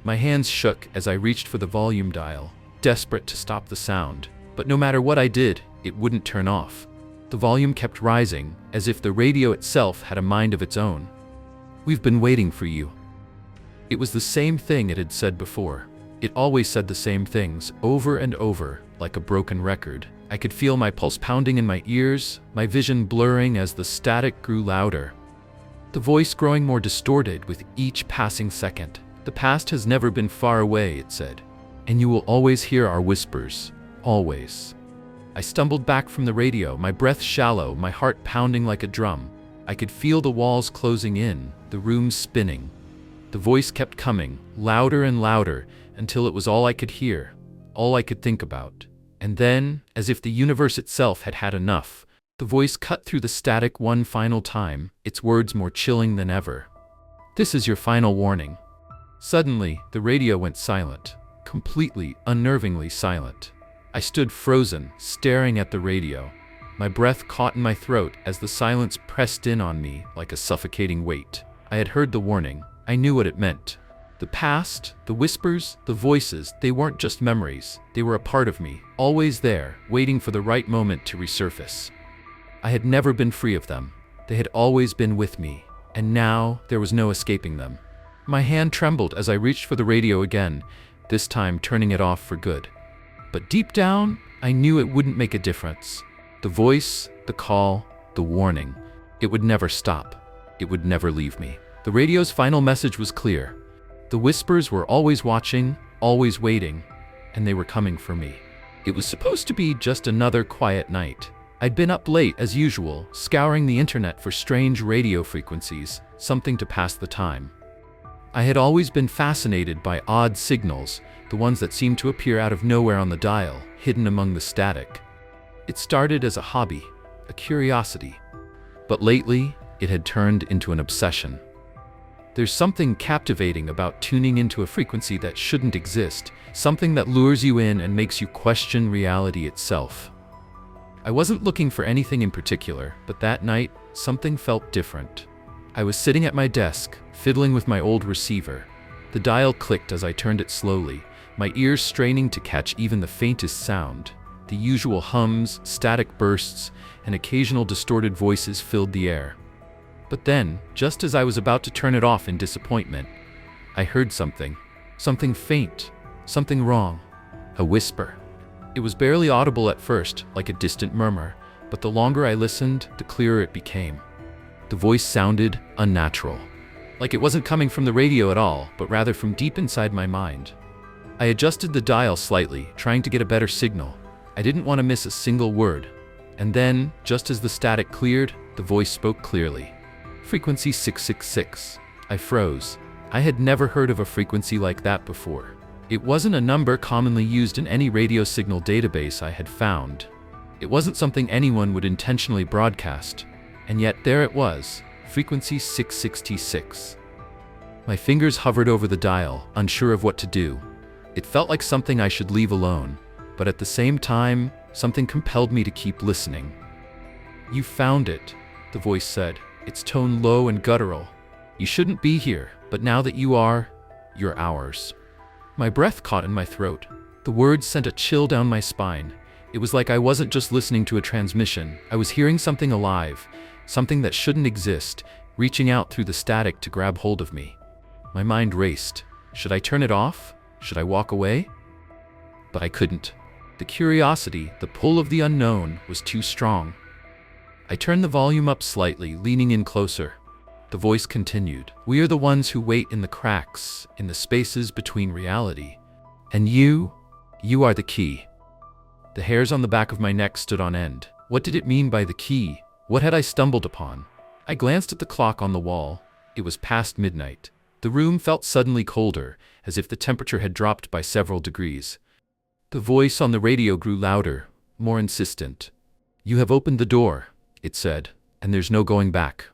My hands shook as I reached for the volume dial, desperate to stop the sound. But no matter what I did, it wouldn't turn off. The volume kept rising, as if the radio itself had a mind of its own. "We've been waiting for you." It was the same thing it had said before. It always said the same things, over and over, like a broken record. I could feel my pulse pounding in my ears, my vision blurring as the static grew louder. The voice growing more distorted with each passing second. "The past has never been far away," it said, "and you will always hear our whispers. Always." I stumbled back from the radio, my breath shallow, my heart pounding like a drum. I could feel the walls closing in, the room spinning. The voice kept coming, louder and louder, until it was all I could hear, all I could think about. And then, as if the universe itself had had enough, the voice cut through the static one final time, its words more chilling than ever. "This is your final warning." Suddenly, the radio went silent, completely, unnervingly silent. I stood frozen, staring at the radio. My breath caught in my throat as the silence pressed in on me like a suffocating weight. I had heard the warning. I knew what it meant. The past, the whispers, the voices, they weren't just memories. They were a part of me, always there, waiting for the right moment to resurface. I had never been free of them. They had always been with me, and now there was no escaping them. My hand trembled as I reached for the radio again, this time turning it off for good. But deep down, I knew it wouldn't make a difference. The voice, the call, the warning. It would never stop. It would never leave me. The radio's final message was clear. The whispers were always watching, always waiting, and they were coming for me. It was supposed to be just another quiet night. I'd been up late as usual, scouring the internet for strange radio frequencies, something to pass the time. I had always been fascinated by odd signals, the ones that seemed to appear out of nowhere on the dial, hidden among the static. It started as a hobby, a curiosity. But lately, it had turned into an obsession. There's something captivating about tuning into a frequency that shouldn't exist, something that lures you in and makes you question reality itself. I wasn't looking for anything in particular, but that night, something felt different. I was sitting at my desk, fiddling with my old receiver. The dial clicked as I turned it slowly, my ears straining to catch even the faintest sound. The usual hums, static bursts, and occasional distorted voices filled the air. But then, just as I was about to turn it off in disappointment, I heard something. Something faint. Something wrong. A whisper. It was barely audible at first, like a distant murmur, but the longer I listened, the clearer it became. The voice sounded unnatural. Like it wasn't coming from the radio at all, but rather from deep inside my mind. I adjusted the dial slightly, trying to get a better signal. I didn't want to miss a single word. And then, just as the static cleared, the voice spoke clearly. Frequency 666. I froze. I had never heard of a frequency like that before. It wasn't a number commonly used in any radio signal database I had found. It wasn't something anyone would intentionally broadcast. And yet there it was, frequency 666. My fingers hovered over the dial, unsure of what to do. It felt like something I should leave alone, but at the same time, something compelled me to keep listening. "You found it," the voice said, its tone low and guttural. "You shouldn't be here, but now that you are, you're ours." My breath caught in my throat. The words sent a chill down my spine. It was like I wasn't just listening to a transmission. I was hearing something alive, something that shouldn't exist, reaching out through the static to grab hold of me. My mind raced. Should I turn it off? Should I walk away? But I couldn't. The curiosity, the pull of the unknown, was too strong. I turned the volume up slightly, leaning in closer. The voice continued. "We are the ones who wait in the cracks, in the spaces between reality. And you are the key." The hairs on the back of my neck stood on end. What did it mean by the key? What had I stumbled upon? I glanced at the clock on the wall. It was past midnight. The room felt suddenly colder, as if the temperature had dropped by several degrees. The voice on the radio grew louder, more insistent. "You have opened the door," it said, "and there's no going back."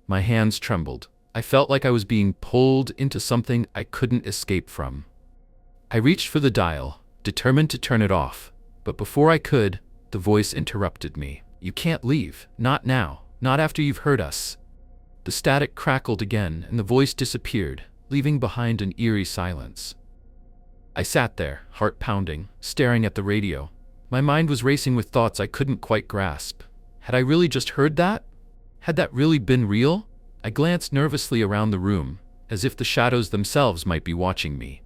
My hands trembled. I felt like I was being pulled into something I couldn't escape from. I reached for the dial, determined to turn it off, but before I could, the voice interrupted me. "You can't leave, not now, not after you've heard us." The static crackled again, and the voice disappeared, leaving behind an eerie silence. I sat there, heart pounding, staring at the radio. My mind was racing with thoughts I couldn't quite grasp. Had I really just heard that? Had that really been real? I glanced nervously around the room, as if the shadows themselves might be watching me.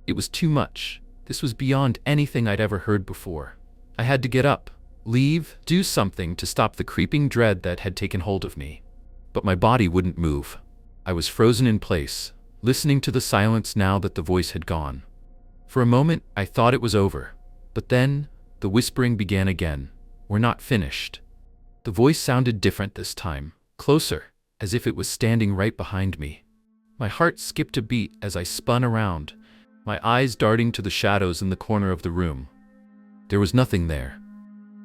It was too much. This was beyond anything I'd ever heard before. I had to get up, leave, do something to stop the creeping dread that had taken hold of me. But my body wouldn't move. I was frozen in place, listening to the silence now that the voice had gone. For a moment, I thought it was over. But then, the whispering began again. "We're not finished." The voice sounded different this time, closer, as if it was standing right behind me. My heart skipped a beat as I spun around, my eyes darting to the shadows in the corner of the room. There was nothing there.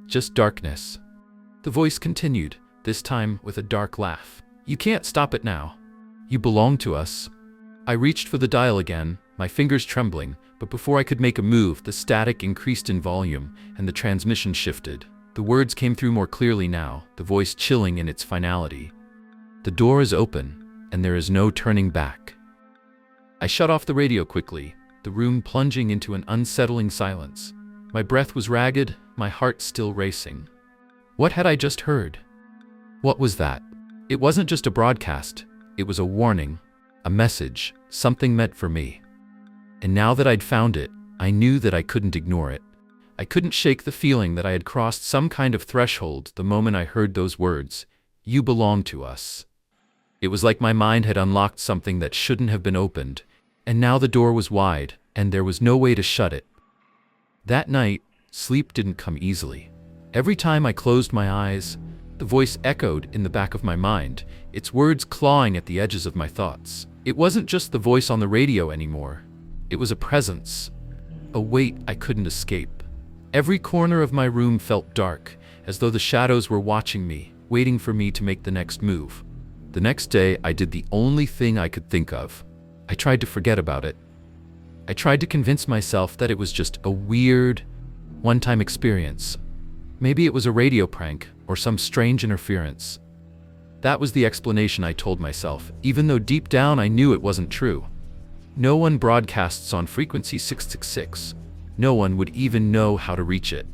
Just darkness. The voice continued, this time with a dark laugh. "You can't stop it now. You belong to us." I reached for the dial again, my fingers trembling, but before I could make a move, the static increased in volume, and the transmission shifted. The words came through more clearly now, the voice chilling in its finality. "The door is open, and there is no turning back." I shut off the radio quickly, the room plunging into an unsettling silence. My breath was ragged, my heart still racing. What had I just heard? What was that? It wasn't just a broadcast, it was a warning, a message, something meant for me. And now that I'd found it, I knew that I couldn't ignore it. I couldn't shake the feeling that I had crossed some kind of threshold the moment I heard those words, "You belong to us." It was like my mind had unlocked something that shouldn't have been opened, and now the door was wide, and there was no way to shut it. That night, sleep didn't come easily. Every time I closed my eyes, the voice echoed in the back of my mind, its words clawing at the edges of my thoughts. It wasn't just the voice on the radio anymore. It was a presence, a weight I couldn't escape. Every corner of my room felt dark, as though the shadows were watching me, waiting for me to make the next move. The next day, I did the only thing I could think of. I tried to forget about it. I tried to convince myself that it was just a weird, one-time experience. Maybe it was a radio prank or some strange interference. That was the explanation I told myself, even though deep down I knew it wasn't true. No one broadcasts on frequency 666. No one would even know how to reach it.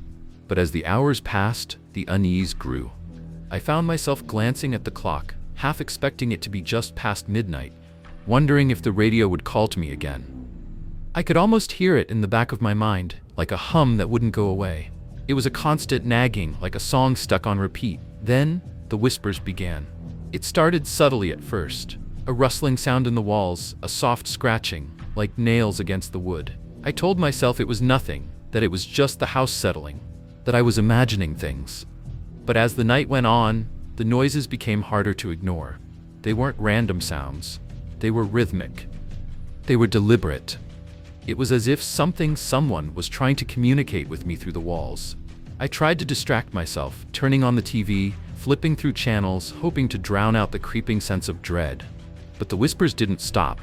But as the hours passed, the unease grew. I found myself glancing at the clock, half expecting it to be just past midnight, wondering if the radio would call to me again. I could almost hear it in the back of my mind, like a hum that wouldn't go away. It was a constant nagging, like a song stuck on repeat. Then, the whispers began. It started subtly at first. A rustling sound in the walls, a soft scratching, like nails against the wood. I told myself it was nothing, that it was just the house settling, that I was imagining things. But as the night went on, the noises became harder to ignore. They weren't random sounds. They were rhythmic. They were deliberate. It was as if someone was trying to communicate with me through the walls. I tried to distract myself, turning on the TV, flipping through channels, hoping to drown out the creeping sense of dread. But the whispers didn't stop.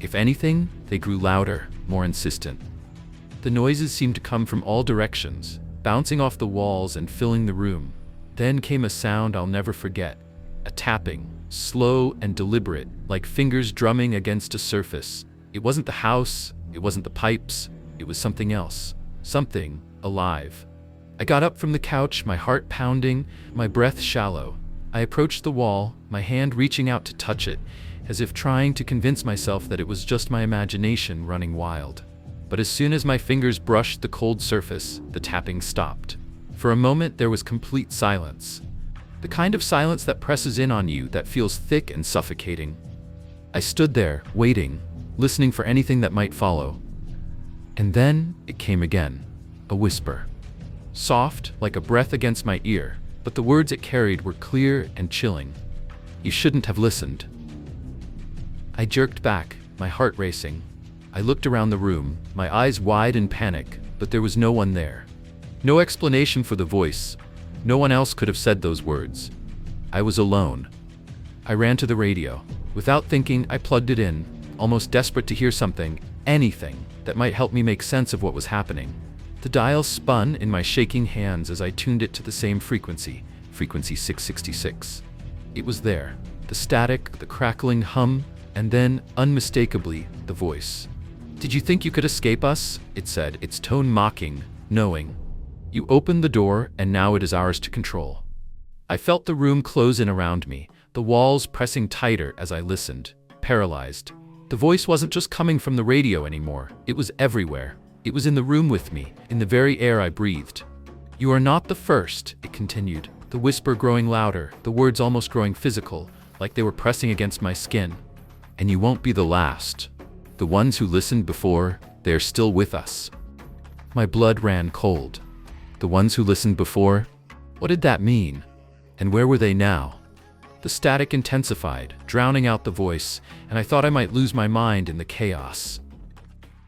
If anything, they grew louder, more insistent. The noises seemed to come from all directions, bouncing off the walls and filling the room. Then came a sound I'll never forget. A tapping, slow and deliberate, like fingers drumming against a surface. It wasn't the house, it wasn't the pipes, it was something else. Something alive. I got up from the couch, my heart pounding, my breath shallow. I approached the wall, my hand reaching out to touch it, as if trying to convince myself that it was just my imagination running wild. But as soon as my fingers brushed the cold surface, the tapping stopped. For a moment there was complete silence. The kind of silence that presses in on you, that feels thick and suffocating. I stood there, waiting, listening for anything that might follow. And then it came again, a whisper. Soft, like a breath against my ear, but the words it carried were clear and chilling. You shouldn't have listened. I jerked back, my heart racing. I looked around the room, my eyes wide in panic, but there was no one there. No explanation for the voice. No one else could have said those words. I was alone. I ran to the radio. Without thinking, I plugged it in, almost desperate to hear something, anything, that might help me make sense of what was happening. The dial spun in my shaking hands as I tuned it to the same frequency, frequency 666. It was there, the static, the crackling hum, and then, unmistakably, the voice. "Did you think you could escape us?" it said, its tone mocking, knowing. "You opened the door, and now it is ours to control." I felt the room close in around me, the walls pressing tighter as I listened, paralyzed. The voice wasn't just coming from the radio anymore, it was everywhere. It was in the room with me, in the very air I breathed. "You are not the first," it continued, the whisper growing louder, the words almost growing physical, like they were pressing against my skin. "And you won't be the last. The ones who listened before, they are still with us." My blood ran cold. The ones who listened before? What did that mean? And where were they now? The static intensified, drowning out the voice, and I thought I might lose my mind in the chaos.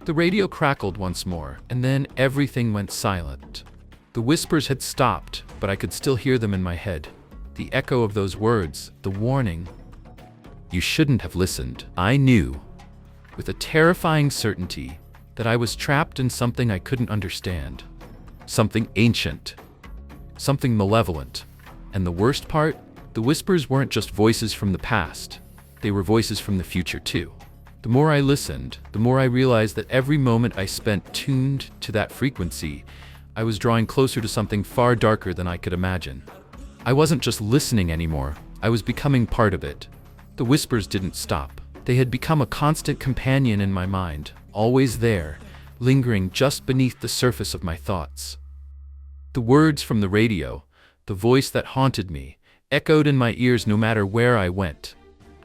The radio crackled once more, and then everything went silent. The whispers had stopped, but I could still hear them in my head. The echo of those words, the warning. You shouldn't have listened. I knew, with a terrifying certainty, that I was trapped in something I couldn't understand. Something ancient. Something malevolent. And the worst part, the whispers weren't just voices from the past. They were voices from the future too. The more I listened, the more I realized that every moment I spent tuned to that frequency, I was drawing closer to something far darker than I could imagine. I wasn't just listening anymore, I was becoming part of it. The whispers didn't stop. They had become a constant companion in my mind, always there, lingering just beneath the surface of my thoughts. The words from the radio, the voice that haunted me, echoed in my ears no matter where I went.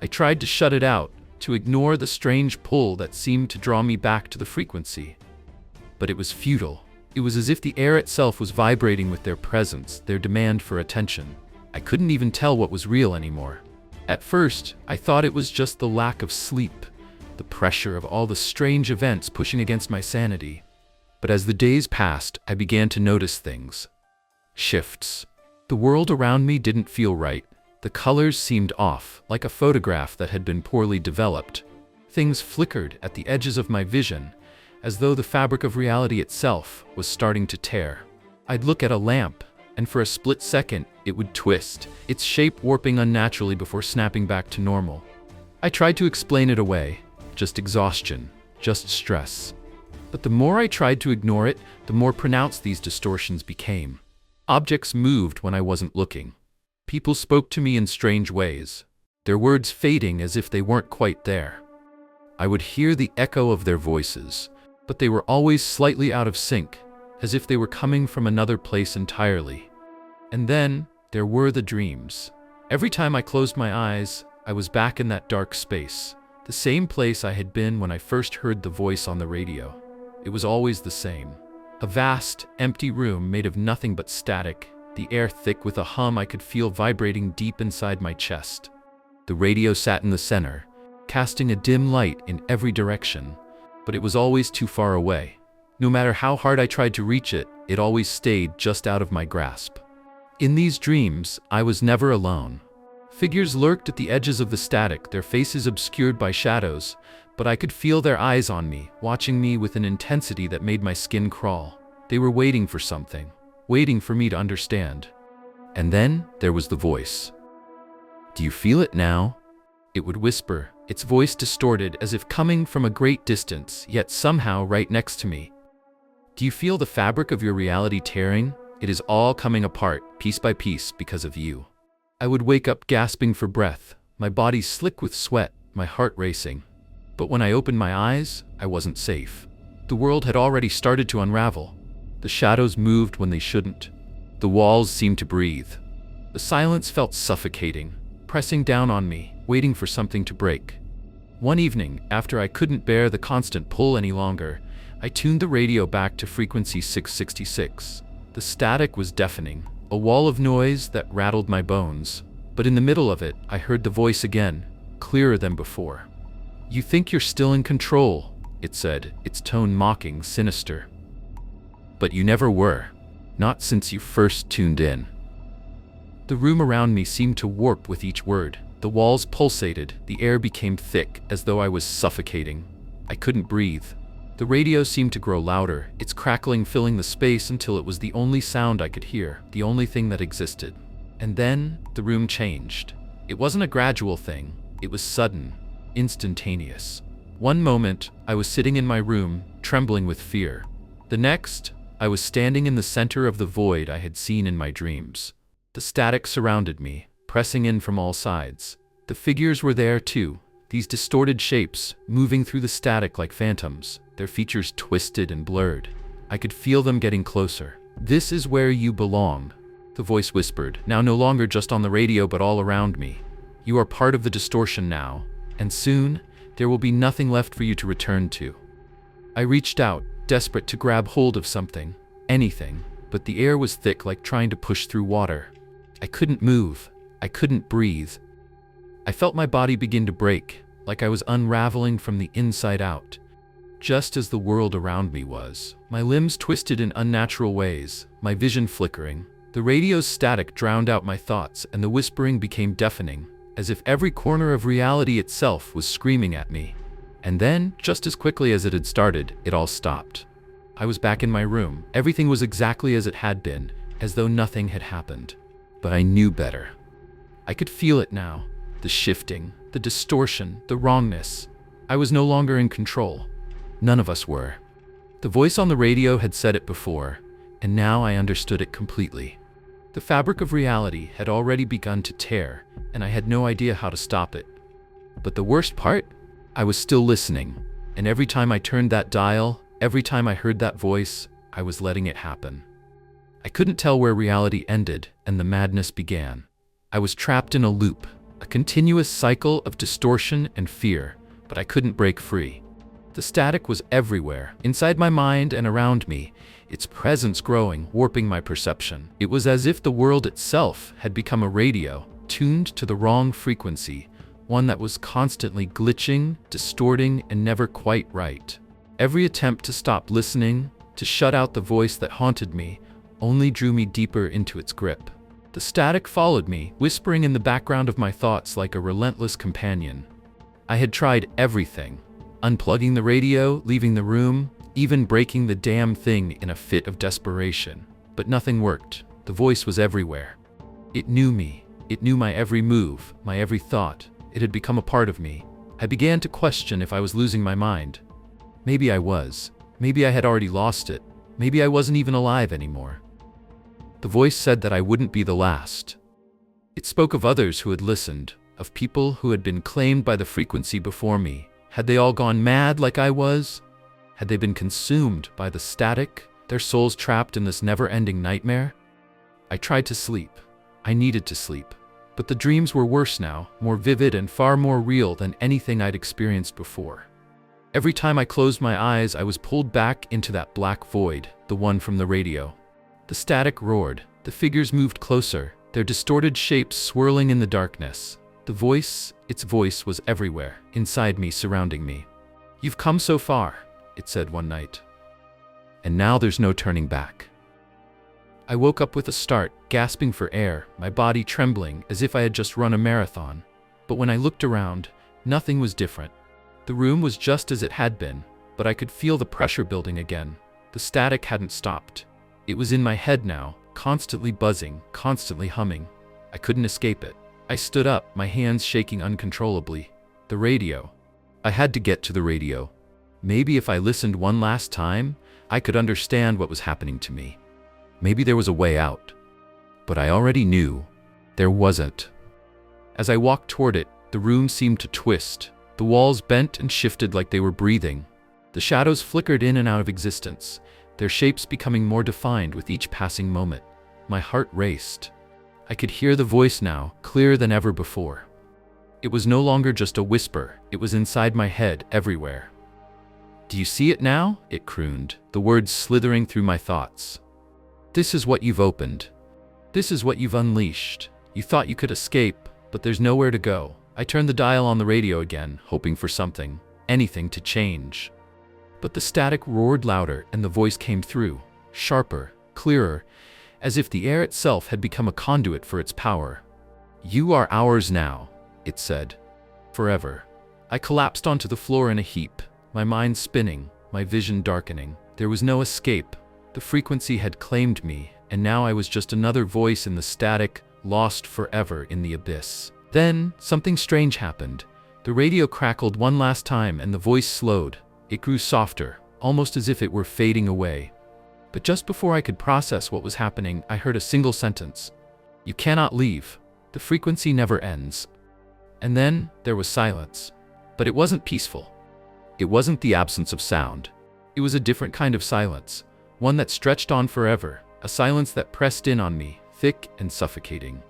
I tried to shut it out, to ignore the strange pull that seemed to draw me back to the frequency. But it was futile. It was as if the air itself was vibrating with their presence, their demand for attention. I couldn't even tell what was real anymore. At first, I thought it was just the lack of sleep, the pressure of all the strange events pushing against my sanity. But as the days passed, I began to notice things. Shifts. The world around me didn't feel right. The colors seemed off, like a photograph that had been poorly developed. Things flickered at the edges of my vision, as though the fabric of reality itself was starting to tear. I'd look at a lamp, and for a split second, it would twist, its shape warping unnaturally before snapping back to normal. I tried to explain it away, just exhaustion, just stress. But the more I tried to ignore it, the more pronounced these distortions became. Objects moved when I wasn't looking. People spoke to me in strange ways, their words fading as if they weren't quite there. I would hear the echo of their voices, but they were always slightly out of sync, as if they were coming from another place entirely. And then there were the dreams. Every time I closed my eyes, I was back in that dark space, the same place I had been when I first heard the voice on the radio. It was always the same. A vast, empty room made of nothing but static, the air thick with a hum I could feel vibrating deep inside my chest. The radio sat in the center, casting a dim light in every direction, but it was always too far away. No matter how hard I tried to reach it, it always stayed just out of my grasp. In these dreams, I was never alone. Figures lurked at the edges of the static, their faces obscured by shadows, but I could feel their eyes on me, watching me with an intensity that made my skin crawl. They were waiting for something, waiting for me to understand. And then there was the voice. "Do you feel it now?" It would whisper, its voice distorted as if coming from a great distance, yet somehow right next to me. "Do you feel the fabric of your reality tearing? It is all coming apart, piece by piece, because of you." I would wake up gasping for breath, my body slick with sweat, my heart racing. But when I opened my eyes, I wasn't safe. The world had already started to unravel. The shadows moved when they shouldn't. The walls seemed to breathe. The silence felt suffocating, pressing down on me, waiting for something to break. One evening, after I couldn't bear the constant pull any longer, I tuned the radio back to frequency 666. The static was deafening, a wall of noise that rattled my bones. But in the middle of it, I heard the voice again, clearer than before. "You think you're still in control," it said, its tone mocking, sinister. "But you never were. Not since you first tuned in." The room around me seemed to warp with each word. The walls pulsated, the air became thick, as though I was suffocating. I couldn't breathe. The radio seemed to grow louder, its crackling filling the space until it was the only sound I could hear, the only thing that existed. And then, the room changed. It wasn't a gradual thing, it was sudden, instantaneous. One moment, I was sitting in my room, trembling with fear. The next, I was standing in the center of the void I had seen in my dreams. The static surrounded me, pressing in from all sides. The figures were there too, these distorted shapes, moving through the static like phantoms, their features twisted and blurred. I could feel them getting closer. "This is where you belong," the voice whispered, now no longer just on the radio but all around me. "You are part of the distortion now, and soon, there will be nothing left for you to return to." I reached out, desperate to grab hold of something, anything, but the air was thick like trying to push through water. I couldn't move. I couldn't breathe. I felt my body begin to break, like I was unraveling from the inside out. Just as the world around me was. My limbs twisted in unnatural ways, my vision flickering. The radio's static drowned out my thoughts, and the whispering became deafening, as if every corner of reality itself was screaming at me. And then, just as quickly as it had started, it all stopped. I was back in my room. Everything was exactly as it had been, as though nothing had happened. But I knew better. I could feel it now. The shifting, the distortion, the wrongness. I was no longer in control. None of us were. The voice on the radio had said it before, and now I understood it completely. The fabric of reality had already begun to tear, and I had no idea how to stop it. But the worst part? I was still listening, and every time I turned that dial, every time I heard that voice, I was letting it happen. I couldn't tell where reality ended and the madness began. I was trapped in a loop, a continuous cycle of distortion and fear, but I couldn't break free. The static was everywhere, inside my mind and around me, its presence growing, warping my perception. It was as if the world itself had become a radio, tuned to the wrong frequency, one that was constantly glitching, distorting, and never quite right. Every attempt to stop listening, to shut out the voice that haunted me, only drew me deeper into its grip. The static followed me, whispering in the background of my thoughts like a relentless companion. I had tried everything. Unplugging the radio, leaving the room, even breaking the damn thing in a fit of desperation. But nothing worked. The voice was everywhere. It knew me. It knew my every move, my every thought. It had become a part of me. I began to question if I was losing my mind. Maybe I was. Maybe I had already lost it. Maybe I wasn't even alive anymore. The voice said that I wouldn't be the last. It spoke of others who had listened, of people who had been claimed by the frequency before me. Had they all gone mad like I was? Had they been consumed by the static, their souls trapped in this never-ending nightmare? I tried to sleep. I needed to sleep. But the dreams were worse now, more vivid and far more real than anything I'd experienced before. Every time I closed my eyes, I was pulled back into that black void, the one from the radio. The static roared, the figures moved closer, their distorted shapes swirling in the darkness. The voice, its voice was everywhere, inside me, surrounding me. "You've come so far," it said one night. "And now there's no turning back." I woke up with a start, gasping for air, my body trembling as if I had just run a marathon. But when I looked around, nothing was different. The room was just as it had been, but I could feel the pressure building again. The static hadn't stopped. It was in my head now, constantly buzzing, constantly humming. I couldn't escape it. I stood up, my hands shaking uncontrollably. The radio. I had to get to the radio. Maybe if I listened one last time, I could understand what was happening to me. Maybe there was a way out. But I already knew there wasn't. As I walked toward it, the room seemed to twist. The walls bent and shifted like they were breathing. The shadows flickered in and out of existence, their shapes becoming more defined with each passing moment. My heart raced. I could hear the voice now, clearer than ever before. It was no longer just a whisper, it was inside my head, everywhere. "Do you see it now?" it crooned, the words slithering through my thoughts. "This is what you've opened. This is what you've unleashed. You thought you could escape, but there's nowhere to go." I turned the dial on the radio again, hoping for something, anything to change. But the static roared louder and the voice came through, sharper, clearer, as if the air itself had become a conduit for its power. "You are ours now," it said. "Forever." I collapsed onto the floor in a heap, my mind spinning, my vision darkening. There was no escape. The frequency had claimed me, and now I was just another voice in the static, lost forever in the abyss. Then, something strange happened. The radio crackled one last time and the voice slowed. It grew softer, almost as if it were fading away. But just before I could process what was happening, I heard a single sentence. "You cannot leave. The frequency never ends." And then, there was silence. But it wasn't peaceful. It wasn't the absence of sound. It was a different kind of silence, one that stretched on forever, a silence that pressed in on me, thick and suffocating.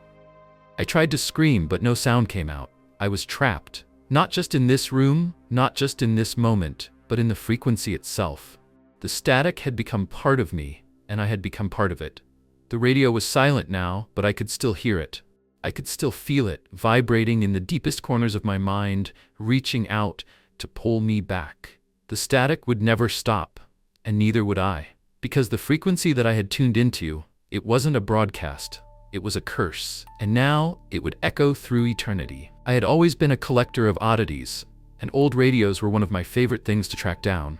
I tried to scream, but no sound came out. I was trapped. Not just in this room, not just in this moment, but in the frequency itself. The static had become part of me, and I had become part of it. The radio was silent now, but I could still hear it. I could still feel it, vibrating in the deepest corners of my mind, reaching out to pull me back. The static would never stop, and neither would I. Because the frequency that I had tuned into, it wasn't a broadcast. It was a curse, and now it would echo through eternity. I had always been a collector of oddities, and old radios were one of my favorite things to track down.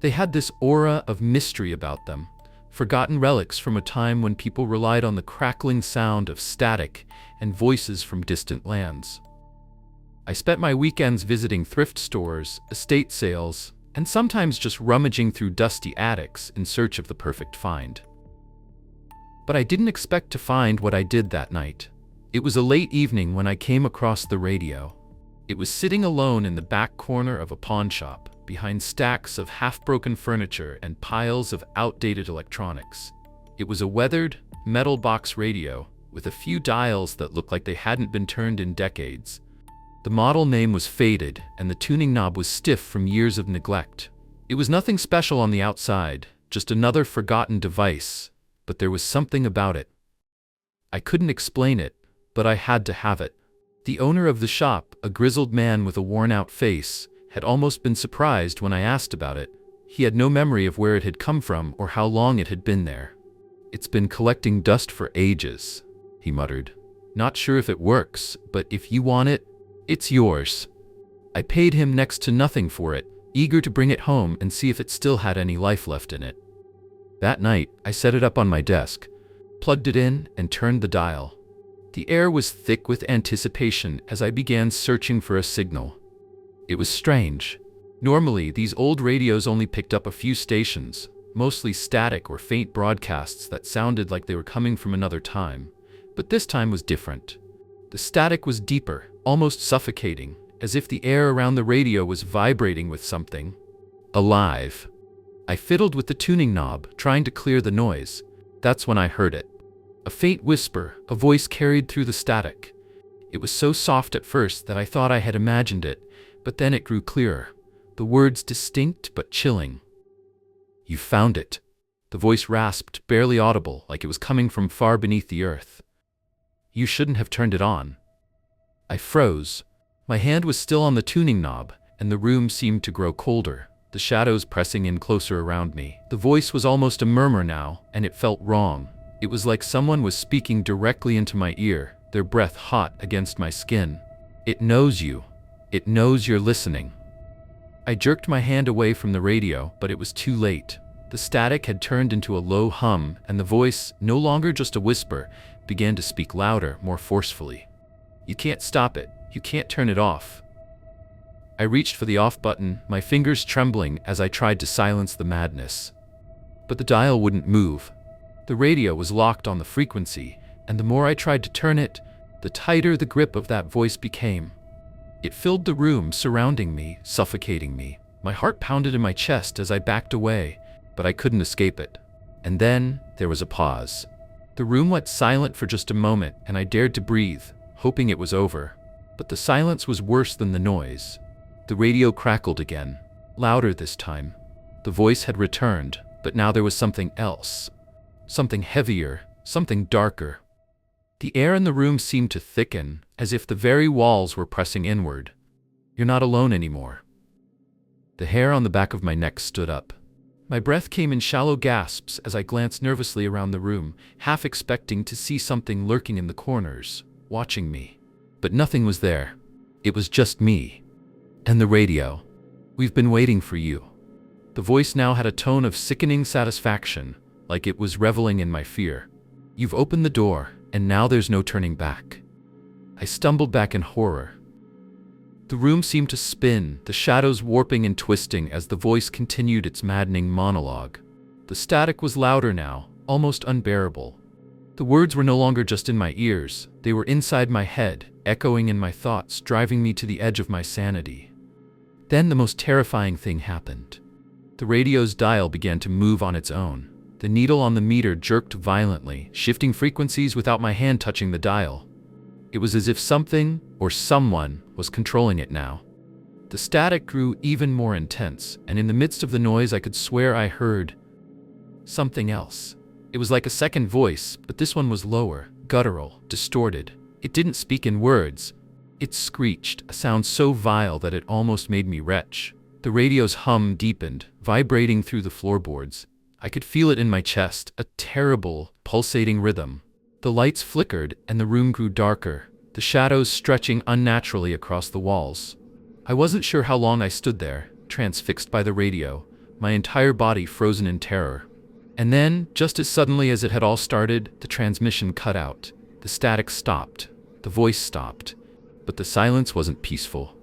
They had this aura of mystery about them, forgotten relics from a time when people relied on the crackling sound of static and voices from distant lands. I spent my weekends visiting thrift stores, estate sales, and sometimes just rummaging through dusty attics in search of the perfect find. But I didn't expect to find what I did that night. It was a late evening when I came across the radio. It was sitting alone in the back corner of a pawn shop, behind stacks of half-broken furniture and piles of outdated electronics. It was a weathered, metal box radio, with a few dials that looked like they hadn't been turned in decades. The model name was faded, and the tuning knob was stiff from years of neglect. It was nothing special on the outside, just another forgotten device, but there was something about it. I couldn't explain it, but I had to have it. The owner of the shop, a grizzled man with a worn-out face, had almost been surprised when I asked about it. He had no memory of where it had come from or how long it had been there. "It's been collecting dust for ages," he muttered. "Not sure if it works, but if you want it, it's yours." I paid him next to nothing for it, eager to bring it home and see if it still had any life left in it. That night, I set it up on my desk, plugged it in, and turned the dial. The air was thick with anticipation as I began searching for a signal. It was strange. Normally, these old radios only picked up a few stations, mostly static or faint broadcasts that sounded like they were coming from another time. But this time was different. The static was deeper, almost suffocating, as if the air around the radio was vibrating with something alive. I fiddled with the tuning knob, trying to clear the noise. That's when I heard it. A faint whisper, a voice carried through the static. It was so soft at first that I thought I had imagined it, but then it grew clearer. The words distinct but chilling. "You found it." The voice rasped, barely audible, like it was coming from far beneath the earth. "You shouldn't have turned it on." I froze. My hand was still on the tuning knob, and the room seemed to grow colder, the shadows pressing in closer around me. The voice was almost a murmur now, and it felt wrong. It was like someone was speaking directly into my ear, their breath hot against my skin. "It knows you. It knows you're listening." I jerked my hand away from the radio, but it was too late. The static had turned into a low hum, and the voice, no longer just a whisper, began to speak louder, more forcefully. "You can't stop it. You can't turn it off." I reached for the off button, my fingers trembling as I tried to silence the madness. But the dial wouldn't move. The radio was locked on the frequency, and the more I tried to turn it, the tighter the grip of that voice became. It filled the room, surrounding me, suffocating me. My heart pounded in my chest as I backed away, but I couldn't escape it. And then there was a pause. The room went silent for just a moment, and I dared to breathe, hoping it was over. But the silence was worse than the noise. The radio crackled again, louder this time. The voice had returned, but now there was something else. Something heavier, something darker. The air in the room seemed to thicken, as if the very walls were pressing inward. "You're not alone anymore." The hair on the back of my neck stood up. My breath came in shallow gasps as I glanced nervously around the room, half expecting to see something lurking in the corners, watching me. But nothing was there. It was just me. And the radio. "We've been waiting for you." The voice now had a tone of sickening satisfaction, like it was reveling in my fear. "You've opened the door, and now there's no turning back." I stumbled back in horror. The room seemed to spin, the shadows warping and twisting as the voice continued its maddening monologue. The static was louder now, almost unbearable. The words were no longer just in my ears, they were inside my head, echoing in my thoughts, driving me to the edge of my sanity. Then the most terrifying thing happened. The radio's dial began to move on its own. The needle on the meter jerked violently, shifting frequencies without my hand touching the dial. It was as if something, or someone, was controlling it now. The static grew even more intense, and in the midst of the noise I could swear I heard something else. It was like a second voice, but this one was lower, guttural, distorted. It didn't speak in words. It screeched, a sound so vile that it almost made me retch. The radio's hum deepened, vibrating through the floorboards. I could feel it in my chest, a terrible, pulsating rhythm. The lights flickered, and the room grew darker, the shadows stretching unnaturally across the walls. I wasn't sure how long I stood there, transfixed by the radio, my entire body frozen in terror. And then, just as suddenly as it had all started, the transmission cut out. The static stopped. The voice stopped. But the silence wasn't peaceful.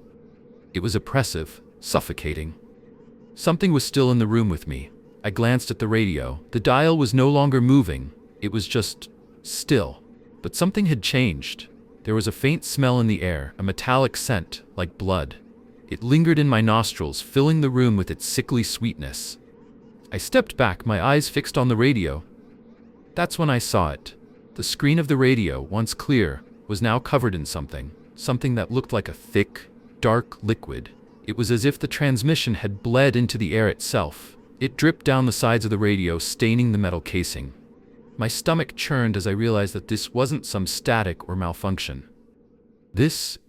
It was oppressive, suffocating. Something was still in the room with me. I glanced at the radio. The dial was no longer moving. It was just still. But something had changed. There was a faint smell in the air, a metallic scent, like blood. It lingered in my nostrils, filling the room with its sickly sweetness. I stepped back, my eyes fixed on the radio. That's when I saw it. The screen of the radio, once clear, was now covered in something that looked like a thick, dark liquid. It was as if the transmission had bled into the air itself. It dripped down the sides of the radio, staining the metal casing. My stomach churned as I realized that this wasn't some static or malfunction. This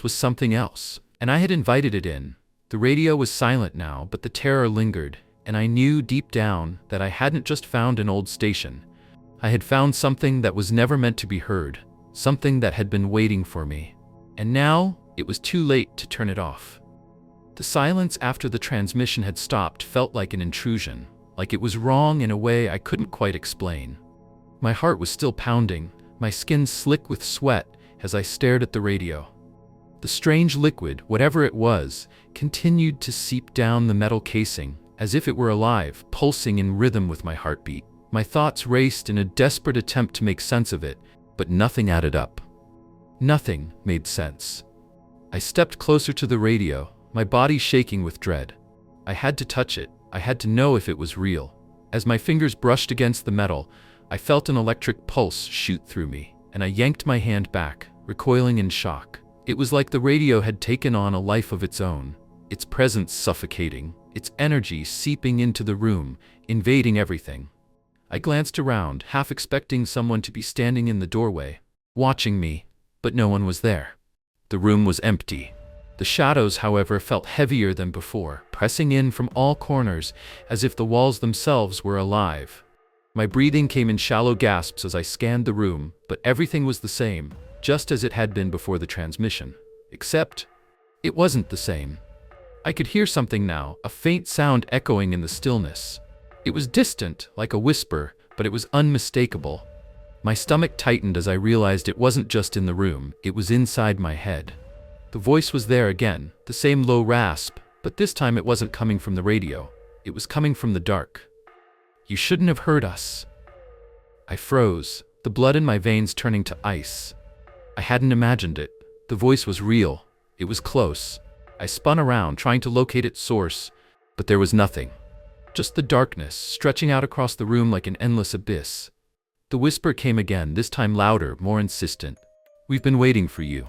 was something else, and I had invited it in. The radio was silent now, but the terror lingered, and I knew deep down that I hadn't just found an old station. I had found something that was never meant to be heard, something that had been waiting for me. And now, it was too late to turn it off. The silence after the transmission had stopped felt like an intrusion, like it was wrong in a way I couldn't quite explain. My heart was still pounding, my skin slick with sweat as I stared at the radio. The strange liquid, whatever it was, continued to seep down the metal casing, as if it were alive, pulsing in rhythm with my heartbeat. My thoughts raced in a desperate attempt to make sense of it, but nothing added up. Nothing made sense. I stepped closer to the radio, my body shaking with dread. I had to touch it. I had to know if it was real. As my fingers brushed against the metal, I felt an electric pulse shoot through me, and I yanked my hand back, recoiling in shock. It was like the radio had taken on a life of its own, its presence suffocating, its energy seeping into the room, invading everything. I glanced around, half expecting someone to be standing in the doorway, watching me, but no one was there. The room was empty. The shadows, however, felt heavier than before, pressing in from all corners, as if the walls themselves were alive. My breathing came in shallow gasps as I scanned the room, but everything was the same, just as it had been before the transmission. Except, it wasn't the same. I could hear something now, a faint sound echoing in the stillness. It was distant, like a whisper, but it was unmistakable. My stomach tightened as I realized it wasn't just in the room, it was inside my head. The voice was there again, the same low rasp, but this time it wasn't coming from the radio. It was coming from the dark. "You shouldn't have heard us." I froze, the blood in my veins turning to ice. I hadn't imagined it. The voice was real. It was close. I spun around, trying to locate its source, but there was nothing. Just the darkness, stretching out across the room like an endless abyss. The whisper came again, this time louder, more insistent. "We've been waiting for you."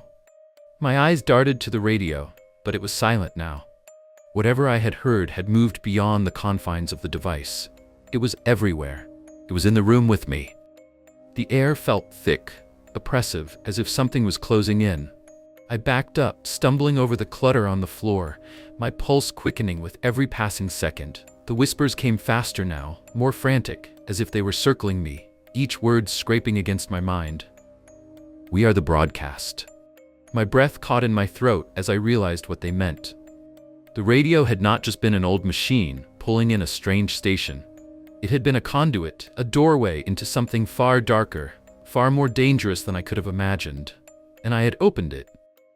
My eyes darted to the radio, but it was silent now. Whatever I had heard had moved beyond the confines of the device. It was everywhere. It was in the room with me. The air felt thick, oppressive, as if something was closing in. I backed up, stumbling over the clutter on the floor, my pulse quickening with every passing second. The whispers came faster now, more frantic, as if they were circling me, each word scraping against my mind. "We are the broadcast." My breath caught in my throat as I realized what they meant. The radio had not just been an old machine, pulling in a strange station. It had been a conduit, a doorway into something far darker, far more dangerous than I could have imagined. And I had opened it.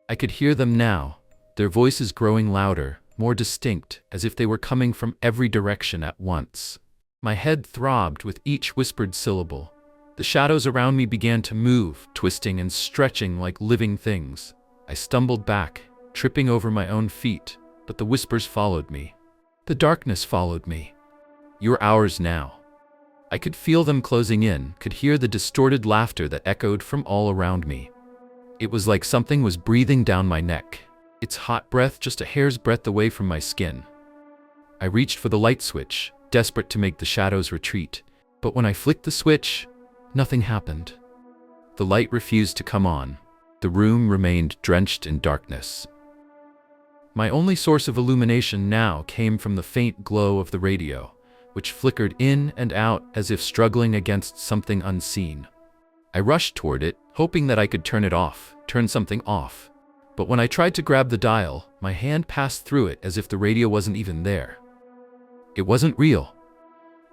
I could hear them now, their voices growing louder, more distinct, as if they were coming from every direction at once. My head throbbed with each whispered syllable. The shadows around me began to move, twisting and stretching like living things. I stumbled back, tripping over my own feet, but the whispers followed me. The darkness followed me. "You're ours now." I could feel them closing in, could hear the distorted laughter that echoed from all around me. It was like something was breathing down my neck, its hot breath just a hair's breadth away from my skin. I reached for the light switch, desperate to make the shadows retreat, but when I flicked the switch, nothing happened. The light refused to come on. The room remained drenched in darkness. My only source of illumination now came from the faint glow of the radio, which flickered in and out as if struggling against something unseen. I rushed toward it, hoping that I could turn something off. But when I tried to grab the dial, my hand passed through it as if the radio wasn't even there. It wasn't real.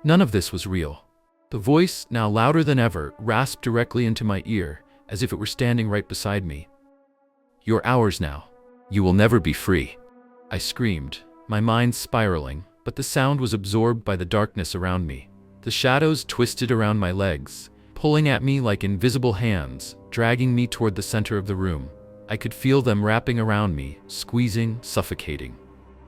None of this was real. The voice, now louder than ever, rasped directly into my ear, as if it were standing right beside me. "You're ours now. You will never be free." I screamed, my mind spiraling, but the sound was absorbed by the darkness around me. The shadows twisted around my legs, pulling at me like invisible hands, dragging me toward the center of the room. I could feel them wrapping around me, squeezing, suffocating.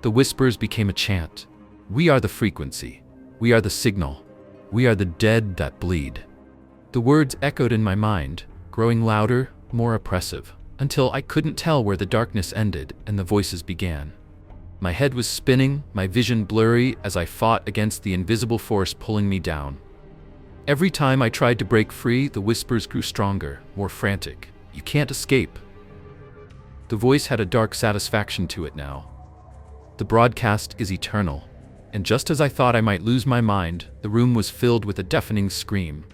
The whispers became a chant. "We are the frequency. We are the signal. We are the dead that bleed." The words echoed in my mind, growing louder, more oppressive, until I couldn't tell where the darkness ended and the voices began. My head was spinning, my vision blurry as I fought against the invisible force pulling me down. Every time I tried to break free, the whispers grew stronger, more frantic. "You can't escape." The voice had a dark satisfaction to it now. "The broadcast is eternal." And just as I thought I might lose my mind, the room was filled with a deafening scream.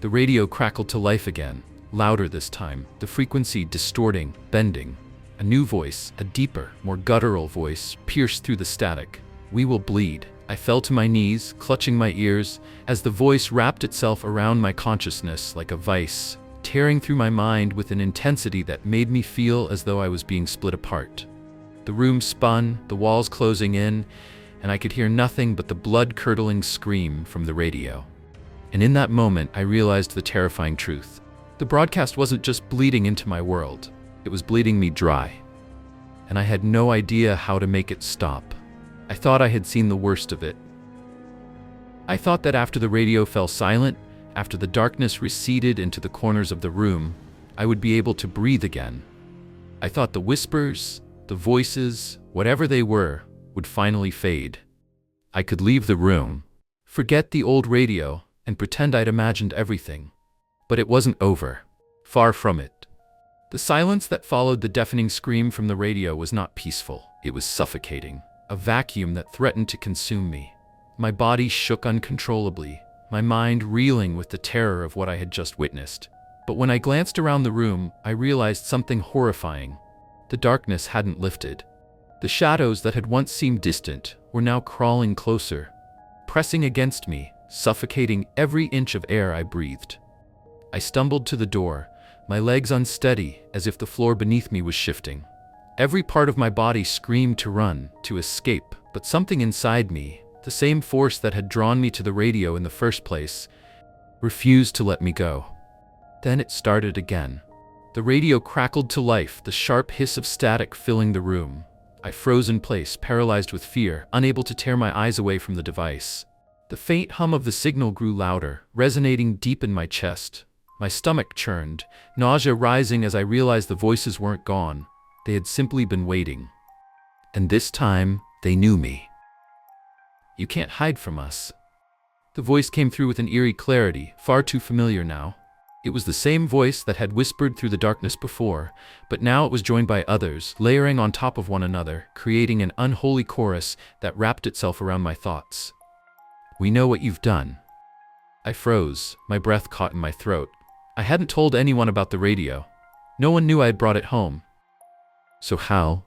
The radio crackled to life again, louder this time, the frequency distorting, bending. A new voice, a deeper, more guttural voice, pierced through the static. "We will bleed." I fell to my knees, clutching my ears, as the voice wrapped itself around my consciousness like a vice, tearing through my mind with an intensity that made me feel as though I was being split apart. The room spun, the walls closing in, and I could hear nothing but the blood-curdling scream from the radio. And in that moment, I realized the terrifying truth. The broadcast wasn't just bleeding into my world, it was bleeding me dry. And I had no idea how to make it stop. I thought I had seen the worst of it. I thought that after the radio fell silent, after the darkness receded into the corners of the room, I would be able to breathe again. I thought the whispers, the voices, whatever they were, would finally fade. I could leave the room, forget the old radio, and pretend I'd imagined everything. But it wasn't over. Far from it. The silence that followed the deafening scream from the radio was not peaceful. It was suffocating, a vacuum that threatened to consume me. My body shook uncontrollably, my mind reeling with the terror of what I had just witnessed. But when I glanced around the room, I realized something horrifying. The darkness hadn't lifted. The shadows that had once seemed distant were now crawling closer, pressing against me, suffocating every inch of air I breathed. I stumbled to the door, my legs unsteady as if the floor beneath me was shifting. Every part of my body screamed to run, to escape, but something inside me, the same force that had drawn me to the radio in the first place, refused to let me go. Then it started again. The radio crackled to life, the sharp hiss of static filling the room. I froze in place, paralyzed with fear, unable to tear my eyes away from the device. The faint hum of the signal grew louder, resonating deep in my chest. My stomach churned, nausea rising as I realized the voices weren't gone. They had simply been waiting. And this time, they knew me. "You can't hide from us." The voice came through with an eerie clarity, far too familiar now. It was the same voice that had whispered through the darkness before, but now it was joined by others, layering on top of one another, creating an unholy chorus that wrapped itself around my thoughts. "We know what you've done." I froze, my breath caught in my throat. I hadn't told anyone about the radio. No one knew I had brought it home. So how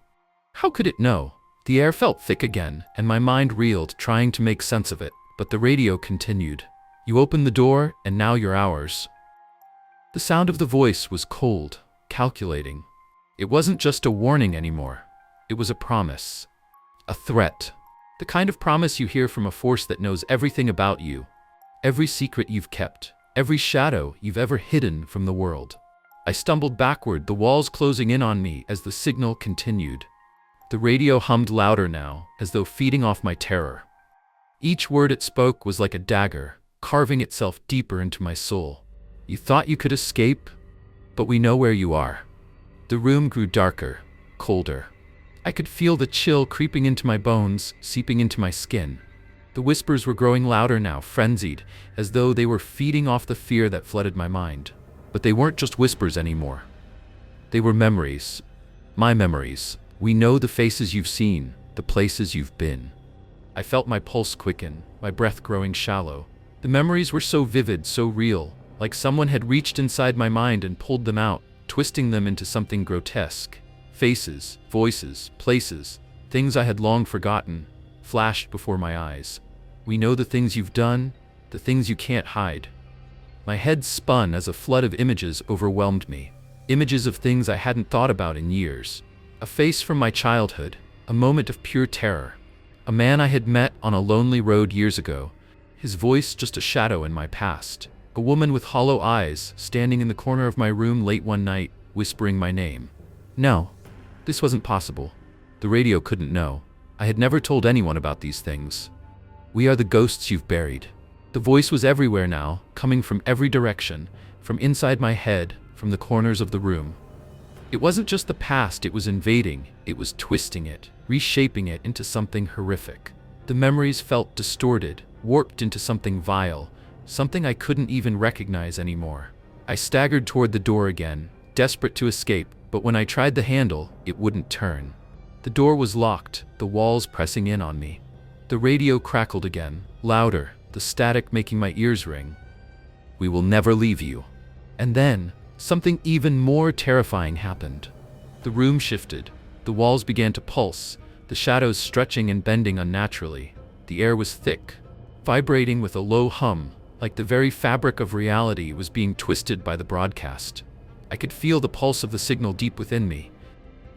could it know? The air felt thick again, and my mind reeled, trying to make sense of it. But the radio continued. "You opened the door, and now you're ours." The sound of the voice was cold, calculating. It wasn't just a warning anymore. It was a promise. A threat. The kind of promise you hear from a force that knows everything about you. Every secret you've kept. Every shadow you've ever hidden from the world. I stumbled backward, the walls closing in on me as the signal continued. The radio hummed louder now, as though feeding off my terror. Each word it spoke was like a dagger, carving itself deeper into my soul. "You thought you could escape, but we know where you are." The room grew darker, colder. I could feel the chill creeping into my bones, seeping into my skin. The whispers were growing louder now, frenzied, as though they were feeding off the fear that flooded my mind. But they weren't just whispers anymore. They were memories. My memories. "We know the faces you've seen, the places you've been." I felt my pulse quicken, my breath growing shallow. The memories were so vivid, so real, like someone had reached inside my mind and pulled them out, twisting them into something grotesque. Faces, voices, places, things I had long forgotten, flashed before my eyes. "We know the things you've done, the things you can't hide." My head spun as a flood of images overwhelmed me. Images of things I hadn't thought about in years. A face from my childhood, a moment of pure terror. A man I had met on a lonely road years ago, his voice just a shadow in my past. A woman with hollow eyes, standing in the corner of my room late one night, whispering my name. No, this wasn't possible. The radio couldn't know. I had never told anyone about these things. "We are the ghosts you've buried." The voice was everywhere now, coming from every direction, from inside my head, from the corners of the room. It wasn't just the past it was invading, it was twisting it, reshaping it into something horrific. The memories felt distorted, warped into something vile, something I couldn't even recognize anymore. I staggered toward the door again, desperate to escape, but when I tried the handle, it wouldn't turn. The door was locked, the walls pressing in on me. The radio crackled again, louder, the static making my ears ring. "We will never leave you." And then, something even more terrifying happened. The room shifted, the walls began to pulse, the shadows stretching and bending unnaturally. The air was thick, vibrating with a low hum, like the very fabric of reality was being twisted by the broadcast. I could feel the pulse of the signal deep within me,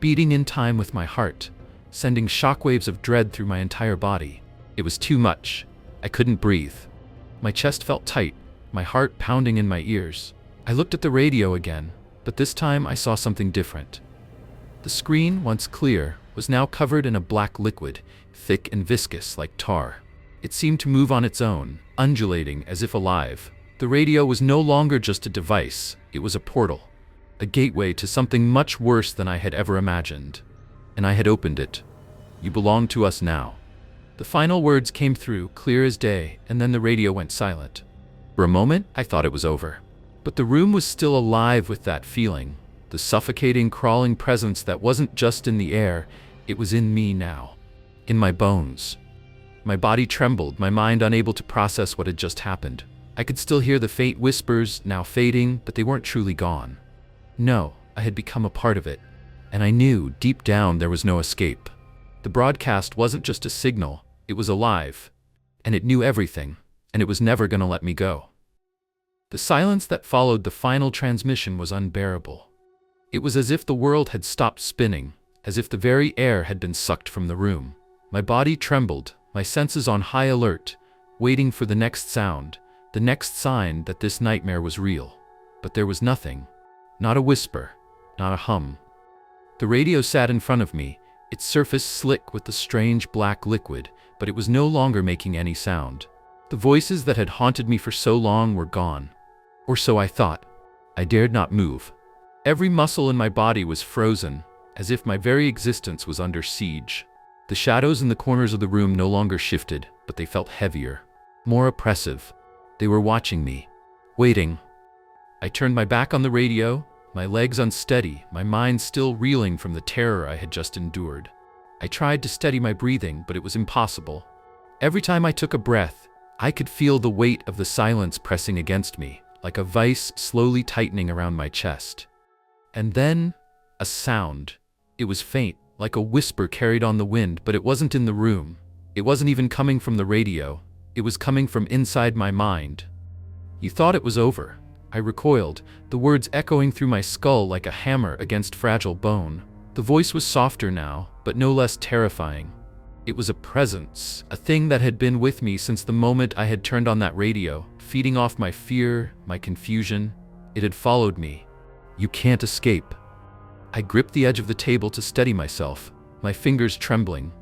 beating in time with my heart, sending shockwaves of dread through my entire body. It was too much. I couldn't breathe. My chest felt tight, my heart pounding in my ears. I looked at the radio again, but this time I saw something different. The screen, once clear, was now covered in a black liquid, thick and viscous like tar. It seemed to move on its own, undulating as if alive. The radio was no longer just a device, it was a portal, a gateway to something much worse than I had ever imagined. And I had opened it. You belong to us now. The final words came through, clear as day, and then the radio went silent. For a moment, I thought it was over. But the room was still alive with that feeling, the suffocating, crawling presence that wasn't just in the air, it was in me now. In my bones. My body trembled, my mind unable to process what had just happened. I could still hear the faint whispers, now fading, but they weren't truly gone. No, I had become a part of it. And I knew, deep down, there was no escape. The broadcast wasn't just a signal, it was alive. And it knew everything, and it was never gonna let me go. The silence that followed the final transmission was unbearable. It was as if the world had stopped spinning, as if the very air had been sucked from the room. My body trembled, my senses on high alert, waiting for the next sound, the next sign that this nightmare was real. But there was nothing. Not a whisper, not a hum. The radio sat in front of me, its surface slick with the strange black liquid, but it was no longer making any sound. The voices that had haunted me for so long were gone. Or so I thought. I dared not move. Every muscle in my body was frozen, as if my very existence was under siege. The shadows in the corners of the room no longer shifted, but they felt heavier, more oppressive. They were watching me, waiting. I turned my back on the radio, my legs unsteady, my mind still reeling from the terror I had just endured. I tried to steady my breathing, but it was impossible. Every time I took a breath, I could feel the weight of the silence pressing against me, like a vice slowly tightening around my chest. And then, a sound. It was faint, like a whisper carried on the wind, but it wasn't in the room. It wasn't even coming from the radio. It was coming from inside my mind. You thought it was over. I recoiled, the words echoing through my skull like a hammer against fragile bone. The voice was softer now, but no less terrifying. It was a presence, a thing that had been with me since the moment I had turned on that radio, feeding off my fear, my confusion. It had followed me. You can't escape. I gripped the edge of the table to steady myself, my fingers trembling.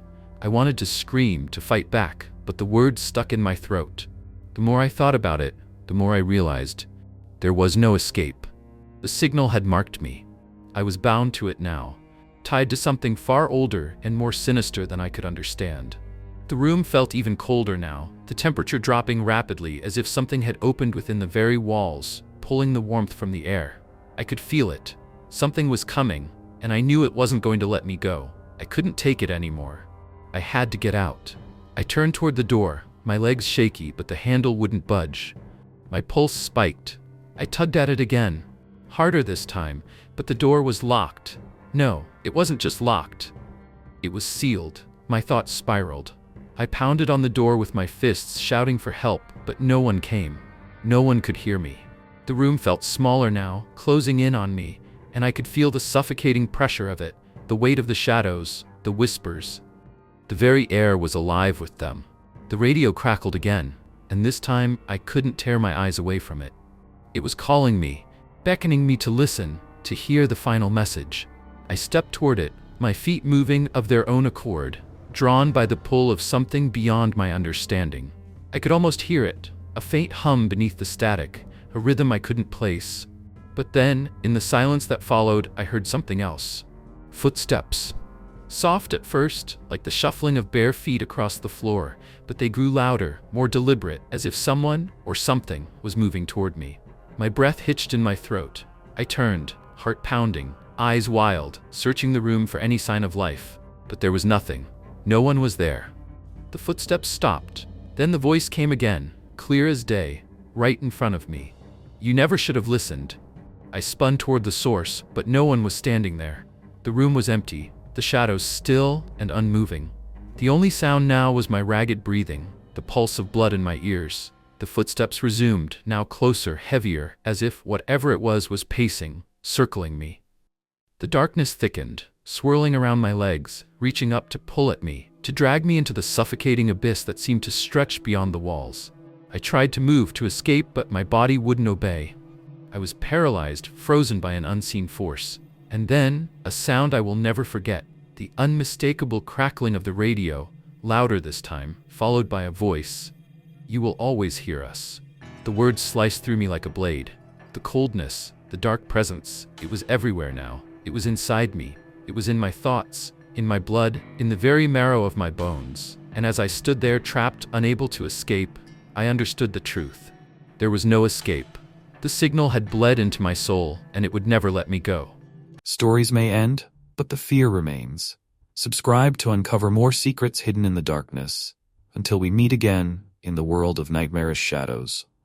I wanted to scream, to fight back, but the words stuck in my throat. The more I thought about it, the more I realized there was no escape. The signal had marked me. I was bound to it now, tied to something far older and more sinister than I could understand. The room felt even colder now, the temperature dropping rapidly as if something had opened within the very walls, pulling the warmth from the air. I could feel it. Something was coming, and I knew it wasn't going to let me go. I couldn't take it anymore. I had to get out. I turned toward the door, my legs shaky, but the handle wouldn't budge. My pulse spiked. I tugged at it again, harder this time, but the door was locked. No, it wasn't just locked. It was sealed. My thoughts spiraled. I pounded on the door with my fists, shouting for help, but no one came. No one could hear me. The room felt smaller now, closing in on me, and I could feel the suffocating pressure of it, the weight of the shadows, the whispers. The very air was alive with them. The radio crackled again, and this time I couldn't tear my eyes away from it. It was calling me, beckoning me to listen, to hear the final message. I stepped toward it, my feet moving of their own accord, drawn by the pull of something beyond my understanding. I could almost hear it, a faint hum beneath the static, a rhythm I couldn't place. But then, in the silence that followed, I heard something else. Footsteps. Soft at first, like the shuffling of bare feet across the floor, but they grew louder, more deliberate, as if someone, or something, was moving toward me. My breath hitched in my throat. I turned, heart pounding, eyes wild, searching the room for any sign of life. But there was nothing. No one was there. The footsteps stopped. Then the voice came again, clear as day, right in front of me. You never should have listened. I spun toward the source, but no one was standing there. The room was empty, the shadows still and unmoving. The only sound now was my ragged breathing, the pulse of blood in my ears. The footsteps resumed, now closer, heavier, as if whatever it was pacing, circling me. The darkness thickened, swirling around my legs, reaching up to pull at me, to drag me into the suffocating abyss that seemed to stretch beyond the walls. I tried to move, to escape, but my body wouldn't obey. I was paralyzed, frozen by an unseen force. And then, a sound I will never forget, the unmistakable crackling of the radio, louder this time, followed by a voice. "You will always hear us." The words sliced through me like a blade. The coldness, the dark presence, it was everywhere now. It was inside me. It was in my thoughts, in my blood, in the very marrow of my bones. And as I stood there, trapped, unable to escape, I understood the truth. There was no escape. The signal had bled into my soul, and it would never let me go. Stories may end, but the fear remains. Subscribe to uncover more secrets hidden in the darkness. Until we meet again in the world of nightmarish shadows.